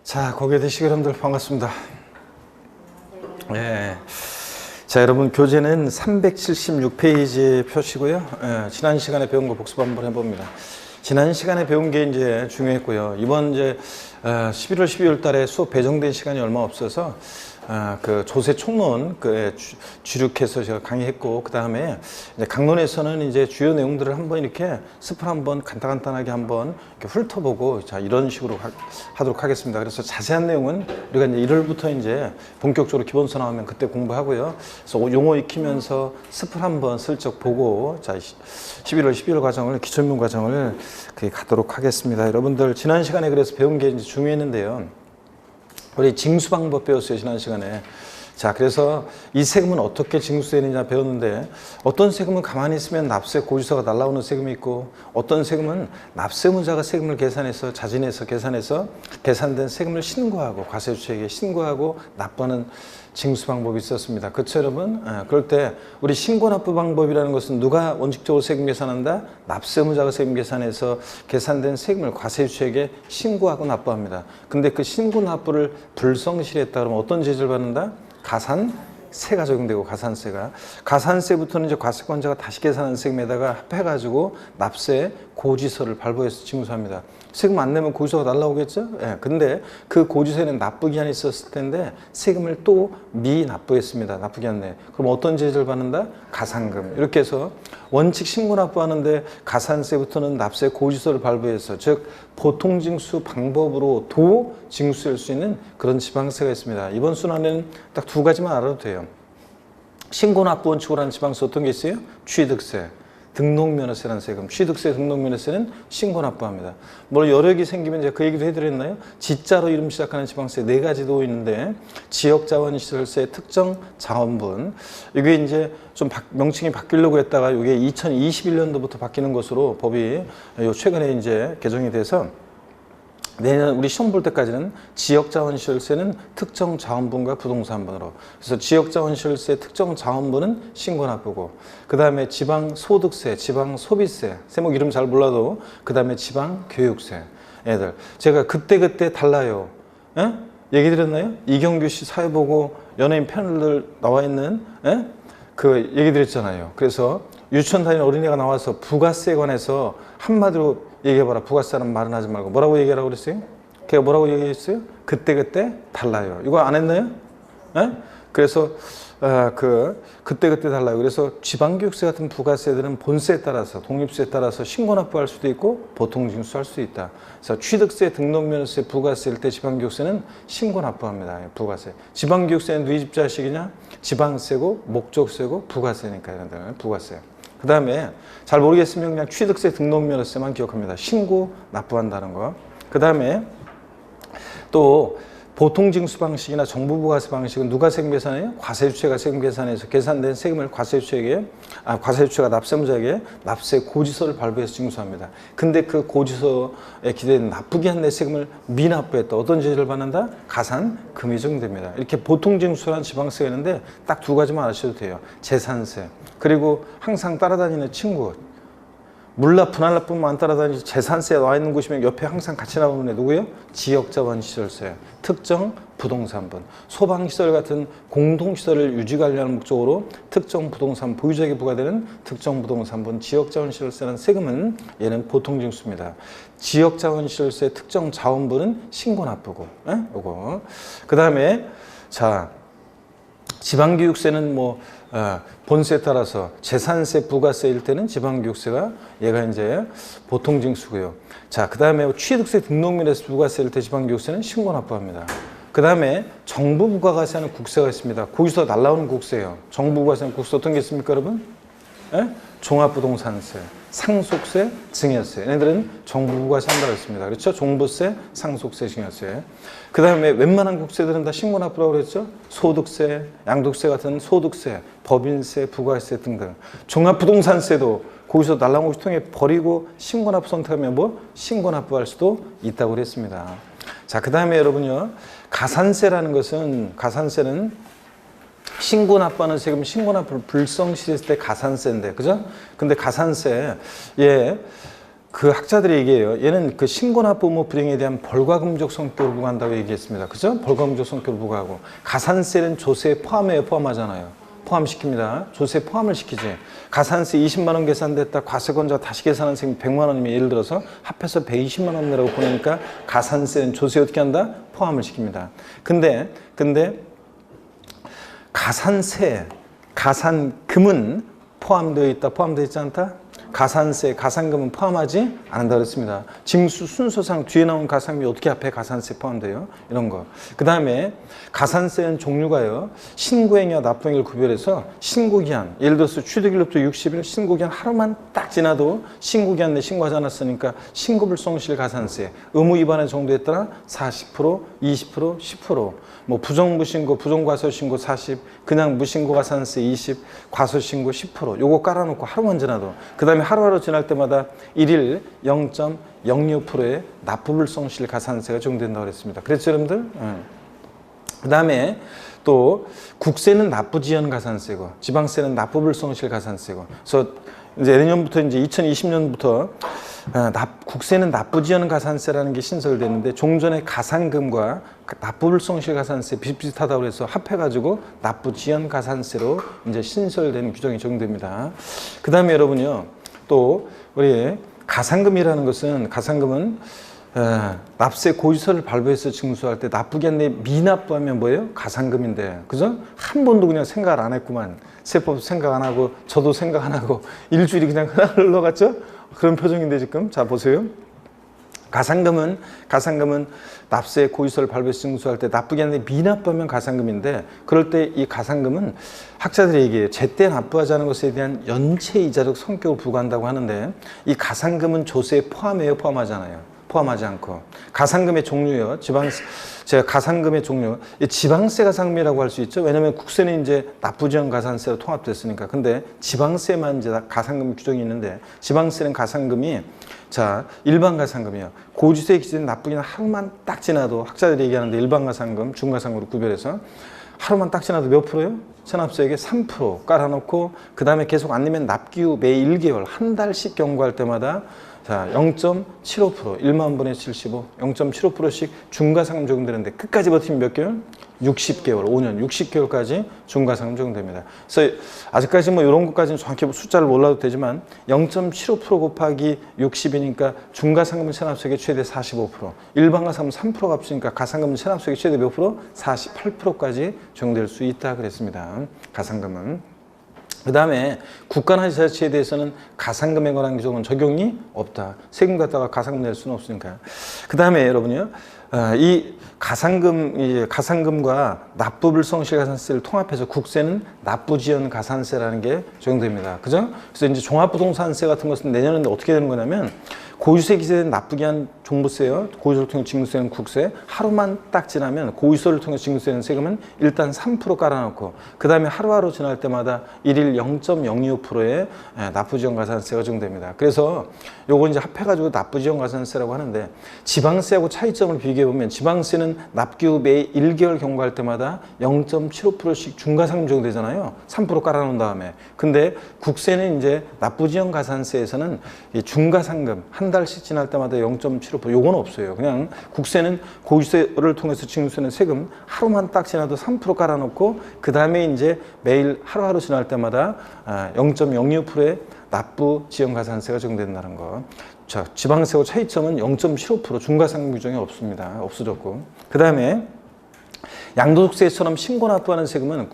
자, 고개 드시고 여러분들 반갑습니다. 예. 자, 여러분 교재는 376페이지 표시고요. 지난 시간에 배운 거 복습 한번 해봅니다. 지난 시간에 배운 게 이제 중요했고요. 이번 이제 11월, 12월 달에 수업 배정된 시간이 얼마 없어서 그 조세 총론 주력해서 제가 강의했고, 그 다음에 이제 강론에서는 이제 주요 내용들을 한번 이렇게 스프 한번 간단하게 한번 이렇게 훑어보고, 자, 이런 식으로 하도록 하겠습니다. 그래서 자세한 내용은 우리가 이제 1월부터 이제 본격적으로 기본서 나오면 그때 공부하고요. 그래서 용어 익히면서 스프 한번 슬쩍 보고, 자, 11월, 12월 과정을, 기초면 과정을 가도록 하겠습니다. 여러분들 지난 시간에 그래서 배운 게 이제 중요했는데요. 우리 징수 방법 배웠어요, 지난 시간에. 자, 그래서 이 세금은 어떻게 징수되느냐 배웠는데, 어떤 세금은 가만히 있으면 납세 고지서가 날라오는 세금이 있고, 어떤 세금은 납세무자가 세금을 계산해서 자진해서 계산해서 계산된 세금을 신고하고 과세주체에게 신고하고 납부하는 징수 방법이 있었습니다. 그렇죠, 여러분? 그럴 때 우리 신고납부 방법이라는 것은 누가 원칙적으로 세금 계산한다? 납세무자가 세금 계산해서 계산된 세금을 과세주체에게 신고하고 납부합니다. 근데 그 신고납부를 불성실했다 그러면 어떤 제재를 받는다? 가산세가 적용되고, 가산세부터는 이제 과세권자가 다시 계산한 세금에다가 합해가지고 납세 고지서를 발부해서 징수합니다. 세금 안 내면 고지서가 날라오겠죠? 예. 근데 그 고지서에는 납부기한이 있었을 텐데 세금을 또 미납부했습니다. 납부기한 내. 그럼 어떤 제재를 받는다? 가산금. 이렇게 해서 원칙 신고납부하는데 가산세부터는 납세 고지서를 발부해서, 즉 보통징수 방법으로도 징수할 수 있는 그런 지방세가 있습니다. 이번 순환에는 딱 두 가지만 알아도 돼요. 신고납부 원칙으로 하는 지방세 어떤 게 있어요? 취득세, 등록면허세라는 세금. 취득세, 등록면허세는 신고납부합니다. 물론 여력이 생기면 제가 그 얘기도 해드렸나요? 지자로 이름 시작하는 지방세 4가지도 있는데, 지역자원시설세, 특정자원분, 이게 이제 좀 명칭이 바뀌려고 했다가 이게 2021년도부터 바뀌는 것으로 법이 최근에 이제 개정이 돼서 내년 우리 시험 볼 때까지는 지역자원시설세는 특정자원분과 부동산분으로, 그래서 지역자원시설세 특정자원분은 신고납부고, 그 다음에 지방소득세, 지방소비세, 세목 이름 잘 몰라도 그 다음에 지방교육세. 애들 제가 그때 달라요. 에? 얘기 드렸나요? 이경규 씨 사회 보고 연예인 패널들 나와 있는 그 얘기 드렸잖아요. 그래서 유치원 다니는 어린이가 나와서 부가세에 관해서 한마디로 얘기해봐라. 부가세라는 말은 하지 말고. 뭐라고 얘기하라고 그랬어요? 걔가 뭐라고 얘기했어요? 그때 달라요. 이거 안 했나요? 에? 그래서 그때 달라요. 그래서 지방교육세 같은 부가세들은 본세에 따라서, 독립세에 따라서 신고납부할 수도 있고 보통징수할 수도 있다. 그래서 취득세, 등록면허세, 부가세일 때 지방교육세는 신고납부합니다. 부가세. 지방교육세는 누이 집자식이냐? 지방세고 목적세고 부가세니까 이런 데는 부가세. 그 다음에 잘 모르겠으면 그냥 취득세, 등록면허세만 기억합니다. 신고 납부한다는 거. 그 다음에 또 보통징수 방식이나 정부부가세 방식은 누가 세금 계산해요? 과세주체가 세금 계산해서 계산된 세금을 과세주체가 납세무자에게 납세 고지서를 발부해서 징수합니다. 근데 그 고지서에 기재된 납부기한 내 세금을 미납부했다. 어떤 제재를 받는다? 가산금이 적용됩니다. 이렇게 보통징수라는 지방세가 있는데 딱 두 가지만 아셔도 돼요. 재산세, 그리고 항상 따라다니는 친구, 물납, 분할납뿐만 안 따라다니지 재산세에 나와 있는 곳이면 옆에 항상 같이 나오는 애 누구예요? 지역자원시설세, 특정 부동산분, 소방시설 같은 공동시설을 유지관리하는 목적으로 특정 부동산 보유자에게 부과되는 특정 부동산분, 지역자원시설세라는 세금은 얘는 보통징수입니다. 지역자원시설세, 특정 자원분은 신고납부고, 요거. 그 다음에 자, 지방교육세는 본세에 따라서 재산세, 부가세일 때는 지방교육세가 얘가 이제 보통징수고요. 자, 그 다음에 취득세, 등록면허세, 부가세일 때 지방교육세는 신고납부합니다. 그 다음에 정부부가세하는 국세가 있습니다. 거기서 날라오는 국세예요. 정부부가세는 국세 어떤 게 있습니까, 여러분? 종합부동산세, 상속세, 증여세. 얘네들은 정부부가세 한다고 했습니다. 그렇죠? 종부세, 상속세, 증여세. 그 다음에 웬만한 국세들은 다 신고납부라고 그랬죠? 소득세, 양도세 같은 소득세, 법인세, 부가세 등등. 종합부동산세도 거기서 날라온 것을 통해 버리고 신고납부 선택하면 신고납부할 수도 있다고 그랬습니다. 자, 그 다음에 여러분요, 가산세는 신고납부하는 세금, 신고납부를 불성실했을 때 가산세인데, 그죠? 근데 가산세, 그 학자들이 얘기해요. 얘는 그 신고납부 의무 불이행에 대한 벌과금적 성격을 부과한다고 얘기했습니다. 그죠? 벌과금적 성격을 부과하고 가산세는 조세에 포함해요, 포함하잖아요. 포함시킵니다. 조세 포함을 시키지. 가산세 20만 원 계산됐다 과세권자 다시 계산한 셈이 100만 원이면 예를 들어서 합해서 120만 원 내라고 보내니까 가산세는 조세 어떻게 한다? 포함을 시킵니다. 근데 가산세, 가산금은 포함되어 있다, 포함되어 있지 않다? 가산세, 가산금은 포함하지 않는다 그랬습니다. 징수 순서상 뒤에 나온 가산금이 어떻게 앞에 가산세 포함돼요? 이런 거. 그 다음에 가산세는 종류가요. 신고행위와 납부행위를 구별해서 신고기한, 예를 들어서 취득일로부터 60일, 신고기한 하루만 딱 지나도 신고기한 내 신고하지 않았으니까 신고불성실 가산세, 의무 위반의 정도에 따라 40%, 20%, 10%, 뭐 부정무신고, 부정과소신고 40, 그냥 무신고 가산세 20, 과소신고 10%, 요거 깔아놓고 하루만 지나도. 그 다음에 하루하루 지날 때마다 일일 0.06%의 납부불성실 가산세가 적용된다고 그랬습니다. 그랬죠, 여러분들? 그 다음에 또 국세는 납부지연 가산세고 지방세는 납부불성실 가산세고. 그래서 이제 내년부터 이제 2020년부터 국세는 납부지연 가산세라는 게 신설됐는데 종전의 가산금과 납부불성실 가산세 비슷비슷하다고 해서 합해가지고 납부지연 가산세로 이제 신설된 규정이 적용됩니다. 그 다음에 여러분요, 또 우리 가산금이라는 것은 가산금은 납세 고지서를 발부해서 징수할 때 납부기 한데 미납부하면 뭐예요? 가산금인데, 그죠? 한 번도 그냥 생각을 안 했구만. 세법 생각 안 하고 저도 생각 안 하고 일주일이 그냥 흘러갔죠? 그런 표정인데 지금 자 보세요. 가산금은 납세 고지서를 발부해서 징수할 때 납부기 한데 미납부하면 가산금인데, 그럴 때 이 가산금은 학자들이 얘기해요. 제때 납부하지 않은 것에 대한 연체이자적 성격을 부과한다고 하는데, 이 가산금은 조세에 포함해요, 포함하잖아요. 포함하지 않고. 가산금의 종류요. 제가 가산금의 종류, 지방세 가산금이라고 할 수 있죠. 왜냐하면 국세는 이제 납부지연 가산세로 통합됐으니까. 근데 지방세만 이제 가산금 규정이 있는데, 지방세는 가산금이 자 일반 가산금이요. 고지서에 기재된 납부기는 하루만 딱 지나도, 학자들이 얘기하는데 일반 가산금, 중가산금으로 구별해서 하루만 딱 지나도 몇 프로요? 체납세액의 3% 깔아놓고, 그 다음에 계속 안 내면 납기 후 매 1개월 한 달씩 경고할 때마다 자 0.75%, 1만 분의 75, 0.75%씩 중과상금 적용되는데, 끝까지 버티면 몇 개월? 60개월, 5년, 60개월까지 중과상금 적용됩니다. 그래서 아직까지 뭐 이런 것까지는 정확히 숫자를 몰라도 되지만 0.75% 곱하기 60이니까 중과상금은 체납세액의 최대 45%, 일반 가산금은 3% 값이니까 가산금은 체납세액의 최대 몇 프로? 48%까지 적용될 수 있다 그랬습니다. 가산금은. 그 다음에 국가나 지자체에 대해서는 가산금에 관한 규정은 적용이 없다. 세금 갖다가 가산금 낼 수는 없으니까. 그 다음에 여러분요, 이 가산금과 납부불성실 가산세를 통합해서 국세는 납부지연 가산세라는 게 적용됩니다. 그죠? 그래서 이제 종합부동산세 같은 것은 내년에 어떻게 되는 거냐면, 고지서에 기재된 납부기한 종부세요. 고지서를 통해 징수되는 국세. 하루만 딱 지나면 고지서를 통해 징수되는 세금은 일단 3% 깔아놓고, 그 다음에 하루하루 지날 때마다 일일 0.02%의 납부지연 가산세가 적용됩니다. 그래서 요거 이제 합해가지고 납부지연 가산세라고 하는데, 지방세하고 차이점을 비교해보면 지방세는 납기 후 매 1개월 경과할 때마다 0.75%씩 중과상금 적용되잖아요. 3% 깔아놓은 다음에. 근데 국세는 이제 납부지연 가산세에서는 이 중과상금 한 달씩 지날 때마다 0.75%, 요건 없어요. 그냥 국세는 고지서를 통해서 징수되는 세금 하루만 딱 지나도 3% 깔아놓고, 그 다음에 이제 매일 하루하루 지날 때마다 0.06%의 납부지연 가산세가 적용된다는 거. 자, 지방세와 차이점은 0.75% 중과상금 규정이 없습니다. 없어졌고. 그 다음에 양도소득세처럼 신고납부하는 세금은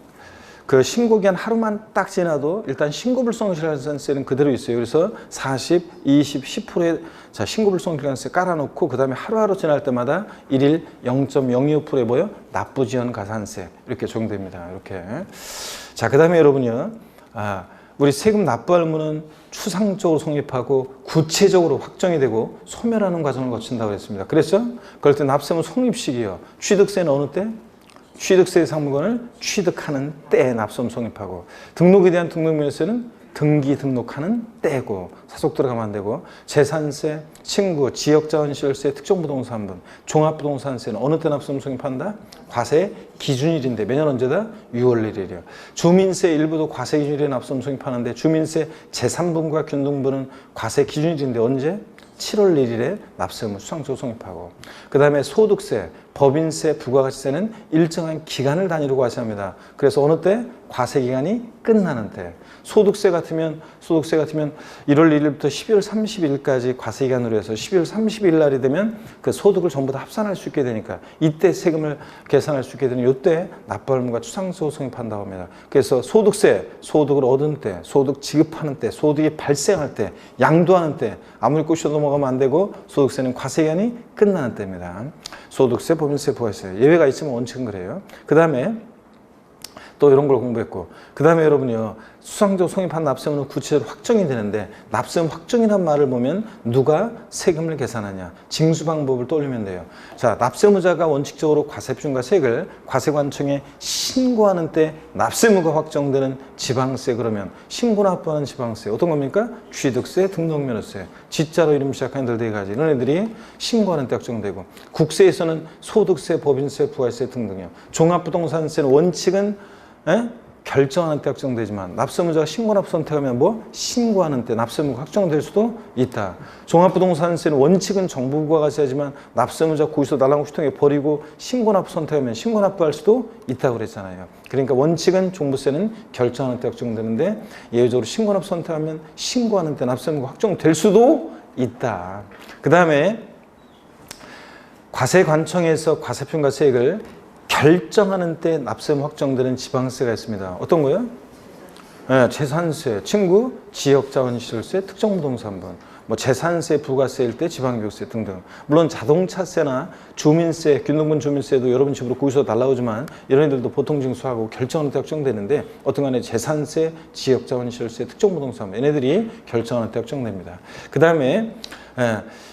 그 신고기한 하루만 딱 지나도 일단 신고불성실가산세는 그대로 있어요. 그래서 40, 20, 10%의 자 신고불성실가산세 깔아놓고, 그 다음에 하루하루 지날 때마다 일일 0.02%의 뭐요? 납부지연 가산세 이렇게 적용됩니다. 이렇게. 자, 그 다음에 여러분요, 우리 세금 납부할 의무는 추상적으로 성립하고 구체적으로 확정이 되고 소멸하는 과정을 거친다고 했습니다. 그랬죠? 그럴 때 납세는 성립식이요. 취득세는 어느 때? 취득세 상품권을 취득하는 때에 납세금 성립하고, 등록에 대한 등록면세는 등기 등록하는 때고, 사속 들어가면 안 되고, 재산세, 친구, 지역자원시설세, 특정부동산분, 종합부동산세는 어느 때 납세금 성립한다? 과세 기준일인데 매년 언제다? 6월 1일이요. 주민세 일부도 과세 기준일에 납세금 성립하는데, 주민세 제3분과 균등분은 과세 기준일인데 언제? 7월 1일에 납세의무 수상조 성립하고, 그 다음에 소득세, 법인세, 부가가치세는 일정한 기간을 단위로 과세합니다. 그래서 어느 때? 과세기간이 끝나는 때. 소득세 같으면 1월 1일부터 12월 30일까지 과세기간으로 해서 12월 30일 날이 되면 그 소득을 전부 다 합산할 수 있게 되니까 이때 세금을 계산할 수 있게 되는 이때 납부할 의무가 추상조 성립한다고 합니다. 그래서 소득세, 소득을 얻은 때, 소득 지급하는 때, 소득이 발생할 때, 양도하는 때 아무리 꼬셔 넘어가면 안 되고 소득세는 과세기간이 끝나는 때입니다. 소득세, 법인세, 부가세 예외가 있지만 원칙은 그래요. 그 다음에 또 이런 걸 공부했고, 그 다음에 여러분이요, 수상조 성립한 납세의무는 구체적으로 확정이 되는데, 납세의무 확정이란 말을 보면 누가 세금을 계산하냐, 징수 방법을 떠올리면 돼요. 자, 납세의무자가 원칙적으로 과세표준과 세액을 과세관청에 신고하는 때 납세의무가 확정되는 지방세, 그러면 신고 납부하는 지방세 어떤 겁니까? 취득세, 등록면허세, 지자로 이름 시작하는 들 4가지 이런 애들이 신고하는 때 확정되고, 국세에서는 소득세, 법인세, 부가세 등등이요. 종합부동산세는 원칙은 결정하는 때 확정되지만 납세의무자가 신고납부 선택하면 뭐? 신고하는 때 납세의무가 확정될 수도 있다. 종합부동산세는 원칙은 정부가 과세하지만 납세의무자가 거기서 날라고 버리고 신고납부 선택하면 신고납부할 수도 있다고 그랬잖아요. 그러니까 원칙은 종부세는 결정하는 때 확정되는데 예외적으로 신고납부 선택하면 신고하는 때 납세의무가 확정될 수도 있다. 그 다음에 과세관청에서 과세표준과 세액을 결정하는 때 납세의무 확정되는 지방세가 있습니다. 어떤 거요? 재산세, 친구, 지역자원시설세, 특정부동산분, 뭐 재산세, 부가세일 때 지방교육세 등등. 물론 자동차세나 주민세, 균등분 주민세도 여러분 집으로 거기서 날라오지만 이런 애들도 보통 징수하고 결정하는 때 확정되는데 어떤 간에 재산세, 지역자원시설세, 특정부동산분 얘네들이 결정하는 때 확정됩니다. 그 다음에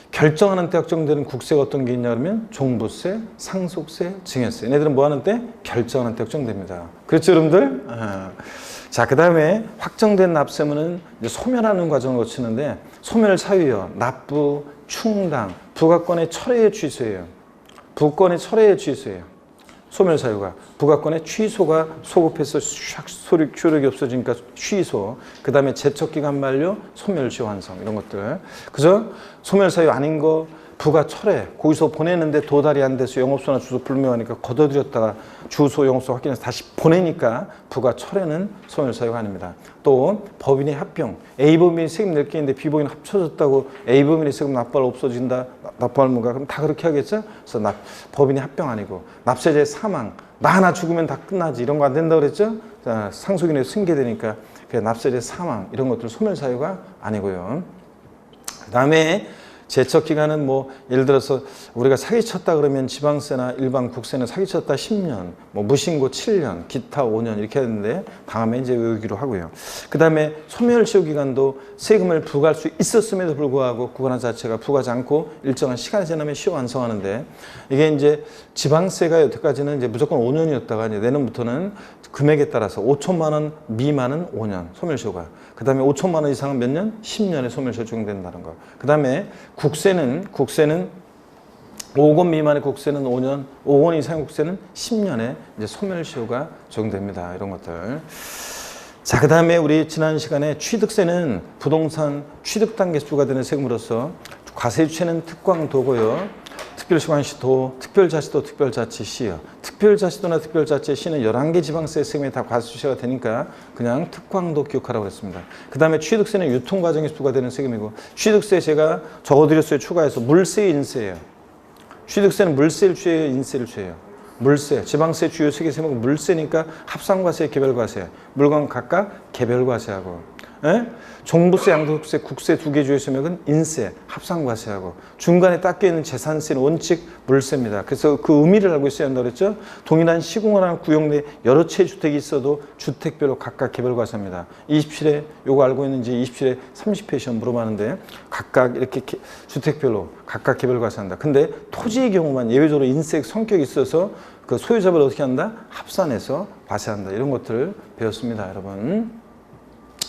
결정하는 때 확정되는 국세가 어떤 게 있냐 그러면 종부세, 상속세, 증여세 얘네들은 뭐 하는 때? 결정하는 때 확정됩니다. 그렇죠 여러분들? 자, 그 다음에 확정된 납세의무는 이제 소멸하는 과정을 거치는데 소멸 사유요, 납부, 충당, 부가권의 철회의 취소예요. 부권의 철회의 취소예요. 소멸 사유가 부가권의 취소가 소급해서 효력이 없어지니까 취소, 그 다음에 제척기간 만료, 소멸시 완성 이런 것들. 그죠? 소멸 사유 아닌 거 부가 철회, 거기서 보내는데 도달이 안 돼서 영업소나 주소 불명하니까 걷어들였다가 주소, 영업소 확인해서 다시 보내니까 부가 철회는 소멸 사유가 아닙니다. 또 법인의 합병, A법인이 세금 낼 게 있는데 B법인 합쳐졌다고 A법인의 세금 납부할 없어진다, 납부할 의무가 그럼 다 그렇게 하겠죠? 그래서 법인이 합병 아니고 납세자의 사망, 나 하나 죽으면 다 끝나지 이런 거 안 된다고 그랬죠? 자, 상속인의 승계되니까 납세자의 사망 이런 것들 소멸 사유가 아니고요. 그 다음에 제척기간은 뭐 예를 들어서 우리가 사기쳤다 그러면 지방세나 일반 국세는 사기쳤다 10년, 뭐 무신고 7년, 기타 5년 이렇게 하는데 다음에 이제 외우기로 하고요. 그 다음에 소멸시효기간도 세금을 부과할 수 있었음에도 불구하고 구간화 자체가 부과하지 않고 일정한 시간이 지나면 시효 완성하는데 이게 이제 지방세가 여태까지는 이제 무조건 5년이었다가 이제 내년부터는 금액에 따라서 5천만 원 미만은 5년 소멸시효가, 그 다음에 5천만 원 이상은 몇 년? 10년에 소멸시효 적용된다는 거. 그 다음에 국세는 5억 원 미만의 국세는 5년, 5억 원 이상의 국세는 10년에 이제 소멸시효가 적용됩니다. 이런 것들. 자, 그 다음에 우리 지난 시간에 취득세는 부동산 취득 단계 부과되는 세금으로서 과세 주체는 특광도고요. 특별시관시도, 특별자치도, 특별자치시요. 특별자치도나 특별자치시는 11개 지방세 세금이 다 과세 주체가 되니까 그냥 특광도 기억하라고 했습니다. 그 다음에 취득세는 유통과정에서 부과되는 세금이고, 취득세 제가 적어드렸어요. 추가해서 물세, 인세예요. 취득세는 물세를 취해요, 인세를 취해요. 물세, 지방세 주요 세개 세목은 물세니까 합산과세, 개별과세, 물건 각각 개별과세하고, 종부세, 양도세, 국세 2개 주요 세목은 인세, 합산과세하고, 중간에 딱 껴있는 재산세는 원칙 물세입니다. 그래서 그 의미를 알고 있어야 한다고 그랬죠. 동일한 시공호나 구역 내 여러 채 주택이 있어도 주택별로 각각 개별과세입니다. 27회 요거 알고 있는지 27회 30회 시험 물어봤는데 각각 이렇게 주택별로 각각 개별과세한다. 근데 토지의 경우만 예외적으로 인세 성격이 있어서 그 소유자별 어떻게 한다? 합산해서 과세한다. 이런 것들을 배웠습니다, 여러분.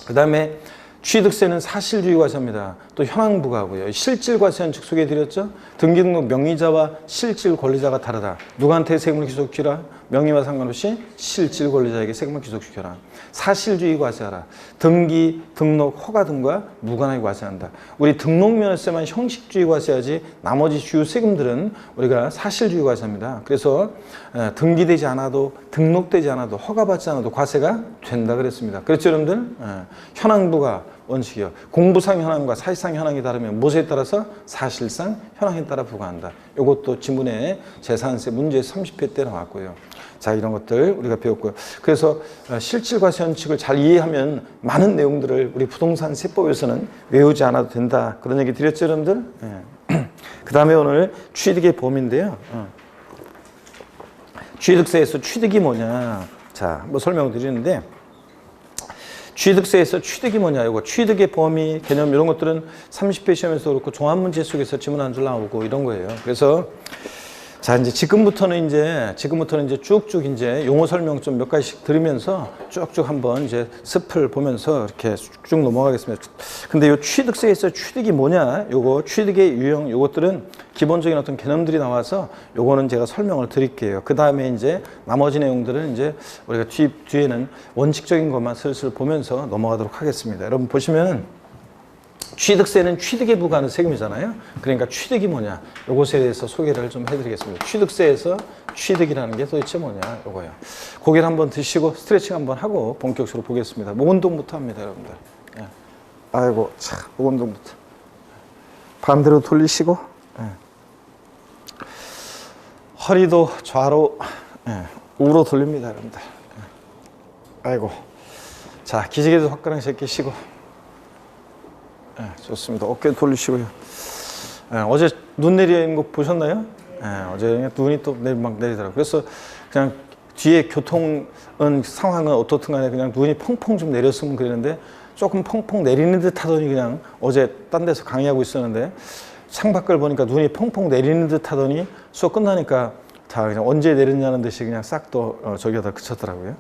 그 다음에 취득세는 사실주의 과세입니다. 또 현황부과고요. 실질과세는 소개해드렸죠. 등기등록 명의자와 실질 권리자가 다르다. 누구한테 세금을 기속키라? 명의와 상관없이 실질 권리자에게 세금을 귀속시켜라. 사실주의 과세하라. 등기, 등록, 허가 등과 무관하게 과세한다. 우리 등록면허세만 형식주의 과세하지 나머지 주요 세금들은 우리가 사실주의 과세합니다. 그래서 등기되지 않아도 등록되지 않아도 허가받지 않아도 과세가 된다 그랬습니다. 그렇죠 여러분들? 현황부가 원칙이요. 공부상 현황과 사실상 현황이 다르면 무엇에 따라서 사실상 현황에 따라 부과한다. 이것도 지문에 재산세 문제 30회 때 나왔고요. 자, 이런 것들 우리가 배웠고요. 그래서 실질과세 원칙을 잘 이해하면 많은 내용들을 우리 부동산 세법에서는 외우지 않아도 된다. 그런 얘기 드렸죠, 여러분들? 그 다음에 오늘 취득의 범위인데요. 취득세에서 취득이 뭐냐. 자, 한번 설명을 드리는데 취득세에서 취득이 뭐냐, 이거 취득의 범위, 개념 이런 것들은 30회 시험에서 그렇고 종합문제 속에서 지문 한 줄 나오고 이런 거예요. 그래서 자, 이제 지금부터는 이제 쭉쭉 이제 용어 설명 좀 몇 가지씩 들으면서 쭉쭉 한번 이제 습을 보면서 이렇게 쭉 넘어가겠습니다. 근데 요 취득세에서 취득이 뭐냐, 요거 취득의 유형, 요것들은 기본적인 어떤 개념들이 나와서 요거는 제가 설명을 드릴게요. 그 다음에 이제 나머지 내용들은 이제 우리가 뒤에는 원칙적인 것만 슬슬 보면서 넘어가도록 하겠습니다. 여러분 보시면 취득세는 취득에 부과하는 세금이잖아요. 그러니까 취득이 뭐냐, 요것에 대해서 소개를 좀 해드리겠습니다. 취득세에서 취득이라는 게 도대체 뭐냐, 요거요. 고개를 한번 드시고 스트레칭 한번 하고 본격적으로 보겠습니다. 목 운동부터 합니다, 여러분들. 예. 아이고, 참, 목 운동부터. 반대로 돌리시고, 예. 허리도 좌로, 예. 우로 돌립니다, 여러분들. 예. 아이고. 자, 기지개도 화끈하게 제끼시고. 네, 좋습니다. 어깨 돌리시고요. 네, 어제 눈 내리는 거 보셨나요? 네, 어제 눈이 또 막 내리더라고요. 그래서 그냥 뒤에 교통 상황은 어떻든 간에 그냥 눈이 펑펑 좀 내렸으면 그랬는데 조금 펑펑 내리는 듯 하더니 그냥 어제 딴 데서 강의하고 있었는데 창밖을 보니까 눈이 펑펑 내리는 듯 하더니 수업 끝나니까 다 그냥 언제 내렸냐는 듯이 그냥 싹 또 저기다 그쳤더라고요.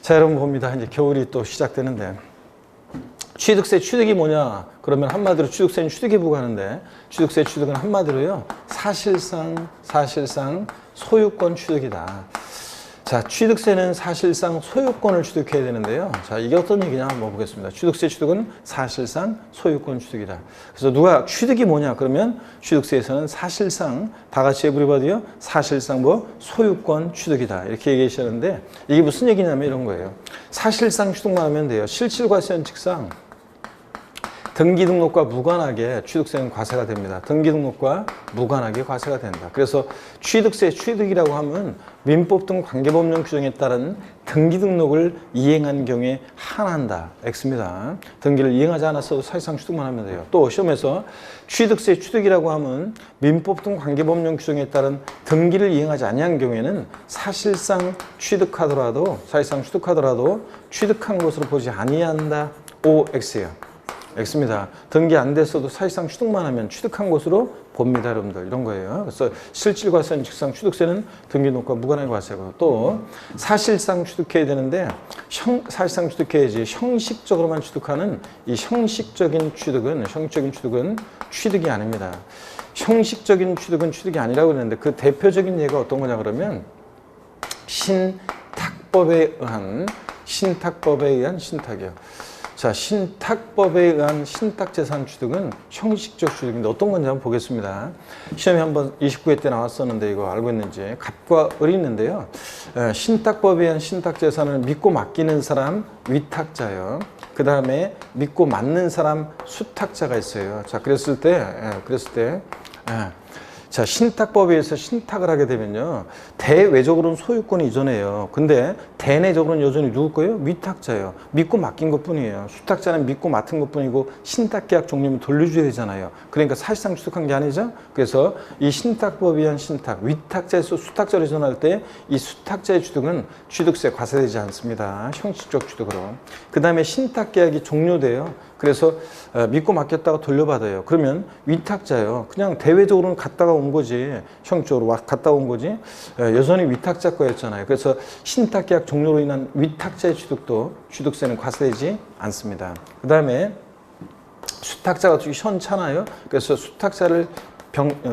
자, 여러분 봅니다. 이제 겨울이 또 시작되는데 취득세 취득이 뭐냐? 그러면 한마디로 취득세는 취득에 부과하는데 취득세 취득은 한마디로요. 사실상 소유권 취득이다. 자, 취득세는 사실상 소유권을 취득해야 되는데요. 자, 이게 어떤 얘기냐 한번 보겠습니다. 취득세 취득은 사실상 소유권 취득이다. 그래서 누가 취득이 뭐냐? 그러면 취득세에서는 사실상 다 같이 에브리바디요. 사실상 뭐 소유권 취득이다. 이렇게 얘기하시는데 이게 무슨 얘기냐면 이런 거예요. 사실상 취득만 하면 돼요. 실질과세 원칙상 등기 등록과 무관하게 취득세는 과세가 됩니다. 등기 등록과 무관하게 과세가 된다. 그래서 취득세 취득이라고 하면 민법 등 관계법령 규정에 따른 등기 등록을 이행한 경우에 한한다. X입니다. 등기를 이행하지 않았어도 사실상 취득만 하면 돼요. 또 시험에서 취득세 취득이라고 하면 민법 등 관계법령 규정에 따른 등기를 이행하지 아니한 경우에는 사실상 취득하더라도 취득한 것으로 보지 아니한다. OX예요. X입니다. 등기 안 됐어도 사실상 취득만 하면 취득한 것으로 봅니다, 여러분들. 이런 거예요. 그래서 실질과세 원칙상 취득세는 등기등록과 무관하게 과세하고 또 사실상 취득해야 되는데 사실상 취득해야지 형식적으로만 취득하는 이 형식적인 취득은 취득이 아닙니다. 형식적인 취득은 취득이 아니라고 그랬는데 그 대표적인 예가 어떤 거냐 그러면 신탁법에 의한 신탁이요. 자, 신탁법에 의한 신탁재산 취득은 형식적 취득인데 어떤 건지 한번 보겠습니다. 시험에 한번 29회 때 나왔었는데 이거 알고 있는지 갑과 을이 있는데요. 신탁법에 의한 신탁재산을 믿고 맡기는 사람 위탁자예요. 그 다음에 믿고 맡는 사람 수탁자가 있어요. 자, 그랬을 때 자, 신탁법에 의해서 신탁을 하게 되면요. 대외적으로는 소유권이 이전해요. 근데 대내적으로는 여전히 누구 거예요? 위탁자예요. 믿고 맡긴 것 뿐이에요. 수탁자는 믿고 맡은 것 뿐이고 신탁계약 종료면 돌려줘야 되잖아요. 그러니까 사실상 취득한 게 아니죠. 그래서 이 신탁법에 의한 신탁, 위탁자에서 수탁자로 이전할 때 이 수탁자의 취득은 취득세 과세되지 않습니다. 형식적 취득으로. 그 다음에 신탁계약이 종료돼요. 그래서 믿고 맡겼다가 돌려받아요. 그러면 위탁자예요. 그냥 대외적으로는 갔다가 온 거지. 형식적으로 갔다 온 거지. 여전히 위탁자 거였잖아요. 그래서 신탁계약 종료로 인한 위탁자의 취득도 취득세는 과세되지 않습니다. 그 다음에 수탁자가 현차나요? 그래서 수탁자를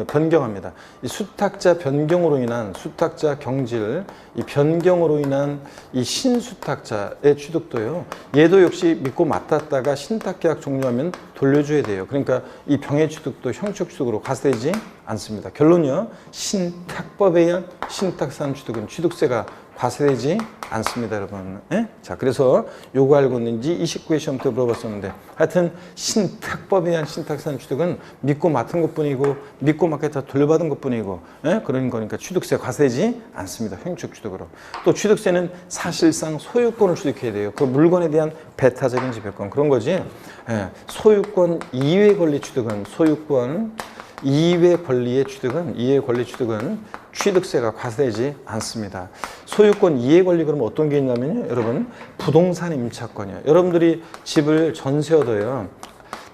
변경합니다. 이 수탁자 변경으로 인한 수탁자 경질, 이 변경으로 인한 이 신수탁자의 취득도요. 얘도 역시 믿고 맡았다가 신탁계약 종료하면 돌려줘야 돼요. 그러니까 이 병의 취득도 형식 취득으로 과세되지 않습니다. 결론요. 신탁법에 의한 신탁산 취득은 취득세가 과세되지 않습니다, 여러분. 예? 자, 그래서 요거 알고 있는지 29회 시험 때 물어봤었는데, 하여튼 신탁법에 의한 신탁산 취득은 믿고 맡은 것뿐이고 믿고 맡겠다 돌려받은 것뿐이고, 예? 그런 거니까 취득세 과세되지 않습니다, 형식 취득으로. 또 취득세는 사실상 소유권을 취득해야 돼요. 그 물건에 대한 배타적인 지배권, 그런 거지. 예. 소유권 이외 권리 취득은 소유권 이외 권리 취득은 취득세가 과세되지 않습니다. 소유권 이해 권리 그러면 어떤 게 있냐면요. 여러분, 부동산 임차권이요. 여러분들이 집을 전세 얻어요.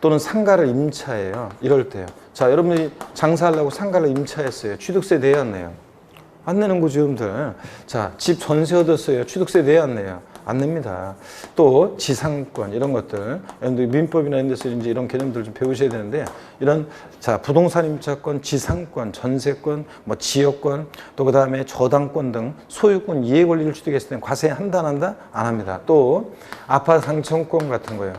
또는 상가를 임차해요. 이럴 때요. 자, 여러분들이 장사하려고 상가를 임차했어요. 취득세 내야 안 내요? 안 내는 거죠, 여러분들. 자, 집 전세 얻었어요. 취득세 내야 안 내요? 안 냅니다. 또 지상권 이런 것들, 여러분들 민법이나 이런 데서 이제 이런 개념들 좀 배우셔야 되는데, 이런 자 부동산 임차권, 지상권, 전세권, 뭐 지역권, 또 그 다음에 저당권 등 소유권 이해 권리를 취득했을 때 과세 한다 안 한다? 안 합니다. 또 아파트 상권권 같은 거예요.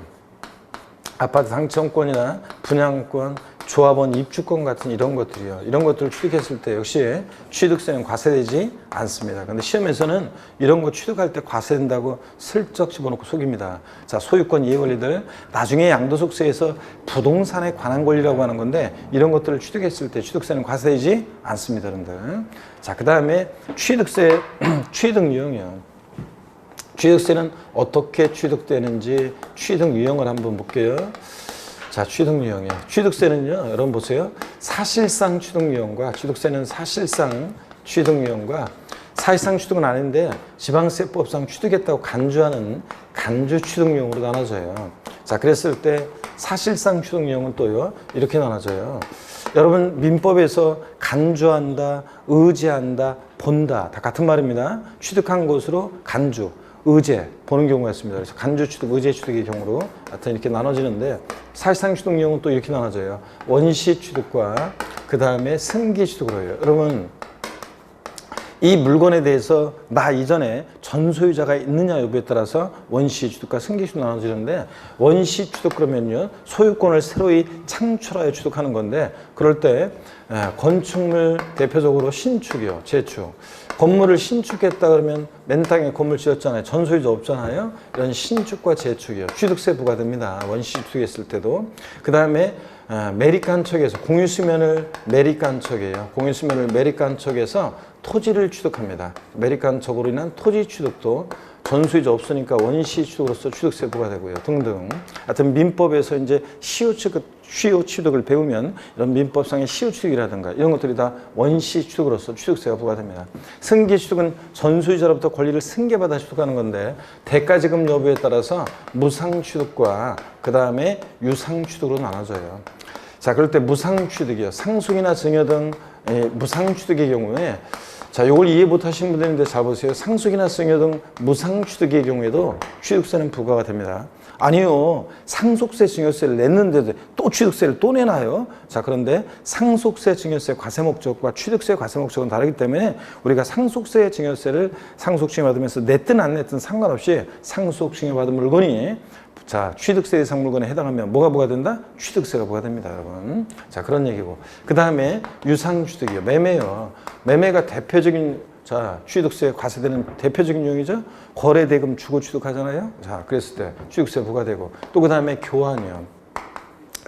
아파트 상권권이나 분양권, 조합원 입주권 같은 이런 것들이요. 이런 것들을 취득했을 때 역시 취득세는 과세되지 않습니다. 근데 시험에서는 이런 거 취득할 때 과세된다고 슬쩍 집어넣고 속입니다. 자, 소유권 이해 권리들, 나중에 양도소득세에서 부동산에 관한 권리라고 하는 건데, 이런 것들을 취득했을 때 취득세는 과세되지 않습니다, 여러분들. 자, 그 다음에 취득세, 취득 유형이요. 취득세는 어떻게 취득되는지 취득 유형을 한번 볼게요. 자, 취득 유형이에요. 취득세는요, 여러분 보세요. 사실상 취득 유형과 취득세는 사실상 취득 유형과 사실상 취득은 아닌데 지방세법상 취득했다고 간주하는 간주 취득 유형으로 나눠져요. 자, 그랬을 때 사실상 취득 유형은 또요, 이렇게 나눠져요. 여러분, 민법에서 간주한다, 의지한다, 본다, 다 같은 말입니다. 취득한 것으로 간주, 의제 보는 경우가 있습니다. 그래서 간주 취득, 의제 취득의 경우로 하여튼 이렇게 나눠지는데, 사실상 취득 유형은 또 이렇게 나눠져요. 원시 취득과 그 다음에 승계 취득으로 해요. 여러분, 이 물건에 대해서 나 이전에 전소유자가 있느냐 여부에 따라서 원시 취득과 승계 취득 나눠지는데, 원시 취득 그러면요, 소유권을 새로이 창출하여 취득하는 건데, 그럴 때 건축물 대표적으로 신축이요, 재축. 건물을 신축했다 그러면 맨 땅에 건물 지었잖아요. 전소유자 없잖아요. 이런 신축과 재축이요, 취득세 부과됩니다. 원시 취득했을 때도. 그 다음에 매립간척에서 공유수면을 매립간척이에요. 공유수면을 매립간척에서 토지를 취득합니다. 매립간척으로 인한 토지 취득도 전수유자 없으니까 원시 취득으로서 취득세 부과되고요, 등등. 하여튼 민법에서 이제 시효 취득을 배우면 이런 민법상의 시효 취득이라든가 이런 것들이 다 원시 취득으로서 취득세가 부과됩니다. 승계 취득은 전수유자로부터 권리를 승계받아 취득하는 건데, 대가지급 여부에 따라서 무상 취득과 그 다음에 유상 취득으로 나눠져요. 자, 그럴 때 무상 취득이요, 상속이나 증여 등 무상 취득의 경우에, 자, 요걸 이해 못 하시는 분들인데 잘 보세요. 상속이나 증여 등 무상 취득의 경우에도 취득세는 부과가 됩니다. 아니요, 상속세, 증여세를 냈는데도 또 취득세를 또 내나요? 자, 그런데 상속세, 증여세 과세 목적과 취득세 과세 목적은 다르기 때문에 우리가 상속세, 증여세를 상속 증여받으면서 냈든 안 냈든 상관없이 상속 증여받은 물건이, 자, 취득세 대상 물건에 해당하면 뭐가 부과된다? 취득세가 부과됩니다, 여러분. 자, 그런 얘기고. 그 다음에 유상취득이요, 매매요. 매매가 대표적인, 자, 취득세에 과세되는 대표적인 유형이죠. 거래대금 주고 취득하잖아요. 자, 그랬을 때 취득세 부과되고, 또 그 다음에 교환이요.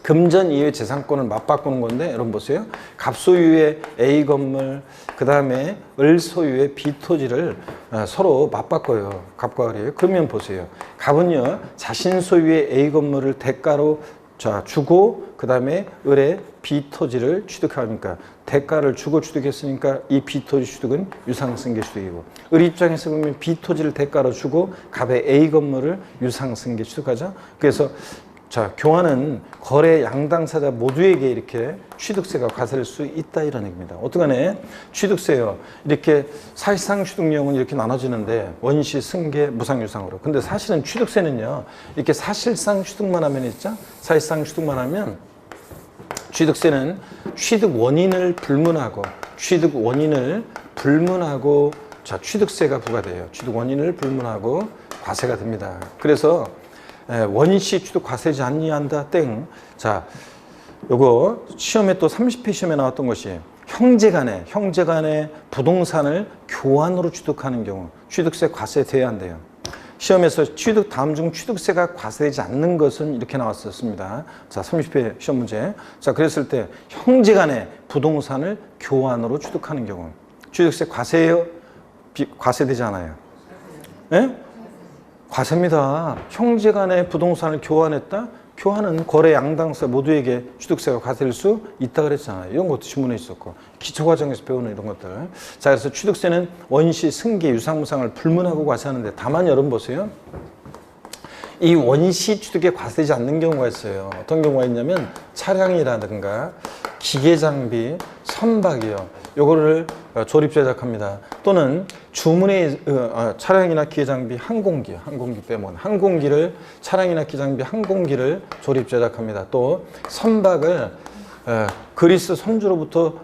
금전 이외 재산권을 맞바꾸는 건데, 여러분 보세요. 갑소유의 A 건물, 그 다음에 을 소유의 B 토지를 서로 맞바꿔요. 갑과 을이에요. 그러면 보세요. 갑은요, 자신 소유의 A 건물을 대가로 자 주고, 그 다음에 을의 B 토지를 취득하니까 대가를 주고 취득했으니까 이 B 토지 취득은 유상승계 취득이고, 을 입장에서 보면 B 토지를 대가로 주고 갑의 A 건물을 유상승계 취득하죠. 그래서 자, 교환은 거래 양당사자 모두에게 이렇게 취득세가 과세될 수 있다, 이런 얘기입니다. 어떡하네? 취득세요. 이렇게 사실상 취득용은 이렇게 나눠지는데, 원시, 승계, 무상, 유상으로. 근데 사실은 취득세는요, 이렇게 사실상 취득만 하면 있죠? 사실상 취득만 하면 취득세는 취득 원인을 불문하고 자, 취득세가 부과돼요. 취득 원인을 불문하고 과세가 됩니다. 그래서 원시 취득 과세지 아니한다 땡. 자, 요거 시험에 또 30회 시험에 나왔던 것이 형제간에 부동산을 교환으로 취득하는 경우 취득세 과세돼야 한대요. 시험에서 다음 중 취득세가 과세되지 않는 것은 이렇게 나왔었습니다. 자, 30회 시험 문제. 자, 그랬을 때 형제간에 부동산을 교환으로 취득하는 경우 취득세 과세예요? 과세되지 않아요? 예? 과세입니다. 형제간에 부동산을 교환했다? 교환은 거래 양당사 모두에게 취득세가 과세될 수 있다 그랬잖아요. 이런 것도 지문에 있었고 기초과정에서 배우는 이런 것들. 자, 그래서 취득세는 원시, 승계, 유상무상을 불문하고 과세하는데 다만 여러분 보세요. 이 원시 취득에 과세되지 않는 경우가 있어요. 어떤 경우가 있냐면 차량이라든가 기계장비, 선박이요. 요거를 조립 제작합니다. 또는 주문에 차량이나 기계장비, 항공기 빼면 차량이나 기계장비, 항공기를 조립 제작합니다. 또 선박을 그리스 선주로부터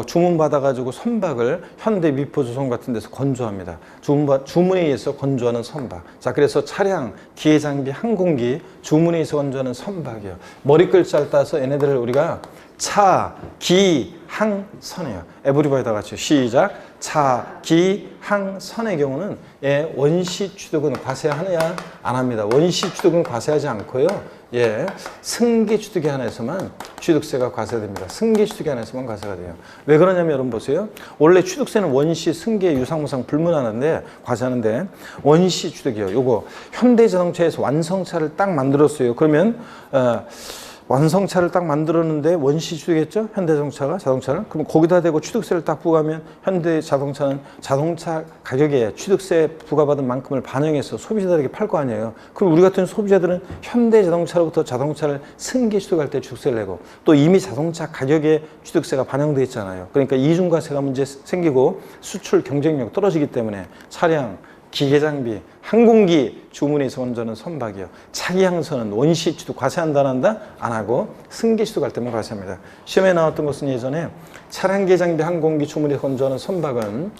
주문 받아가지고 선박을 현대 미포조선 같은 데서 건조합니다. 주문에 의해서 건조하는 선박. 자, 그래서 차량, 기계장비, 항공기, 주문에 의해서 건조하는 선박이요. 머리글자를 따서 얘네들을 우리가 차, 기, 항, 선이에요. 에브리바디 다 같이 시작. 차, 기, 항, 선의 경우는 원시 취득은 과세하느냐 안 합니다. 원시 취득은 과세하지 않고요. 승계 취득에 한해서만 취득세가 과세됩니다. 승계 취득에 한해서만 과세가 돼요. 왜 그러냐면 여러분 보세요. 원래 취득세는 원시, 승계, 유상무상 불문하는데 과세하는데 원시 취득이요. 요거 현대자동차에서 완성차를 딱 만들었어요. 그러면 완성차를 딱 만들었는데 원시 취득했죠? 자동차를. 그럼 거기다 대고 취득세를 딱 부과하면 현대자동차는 자동차 가격에 취득세 부과받은 만큼을 반영해서 소비자들에게 팔 거 아니에요. 그럼 우리 같은 소비자들은 현대자동차로부터 자동차를 승계 취득할 때 취득세를 내고 또 이미 자동차 가격에 취득세가 반영돼 있잖아요. 그러니까 이중과세가 문제 생기고 수출 경쟁력 떨어지기 때문에 차량, 기계장비, 항공기, 주문에서 건조하는 선박이요. 차기항선은 원시 취득 과세한다 안 한다? 안 하고 승계 취득할 때만 과세합니다. 시험에 나왔던 것은 예전에 차량, 기계장비, 항공기, 주문에서 건조하는 선박은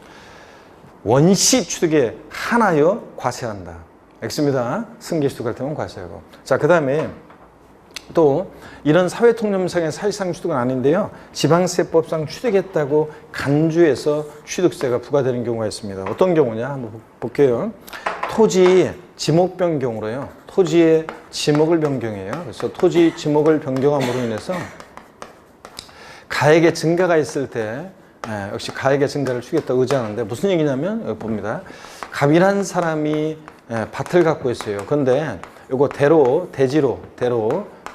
원시 취득에 하나여 과세한다. X입니다. 승계 취득할 때만 과세하고. 자, 그 다음에 또 이런 사회통념상의 사실상 취득은 아닌데요. 지방세법상 취득했다고 간주해서 취득세가 부과되는 경우가 있습니다. 어떤 경우냐 한번 볼게요. 토지 지목 변경으로요. 토지의 지목을 변경해요. 그래서 토지 지목을 변경함으로 인해서 가액의 증가가 있을 때 역시 가액의 증가를 주겠다고 의지하는데 무슨 얘기냐면 여기 봅니다. 갑이란 사람이 밭을 갖고 있어요. 그런데 요거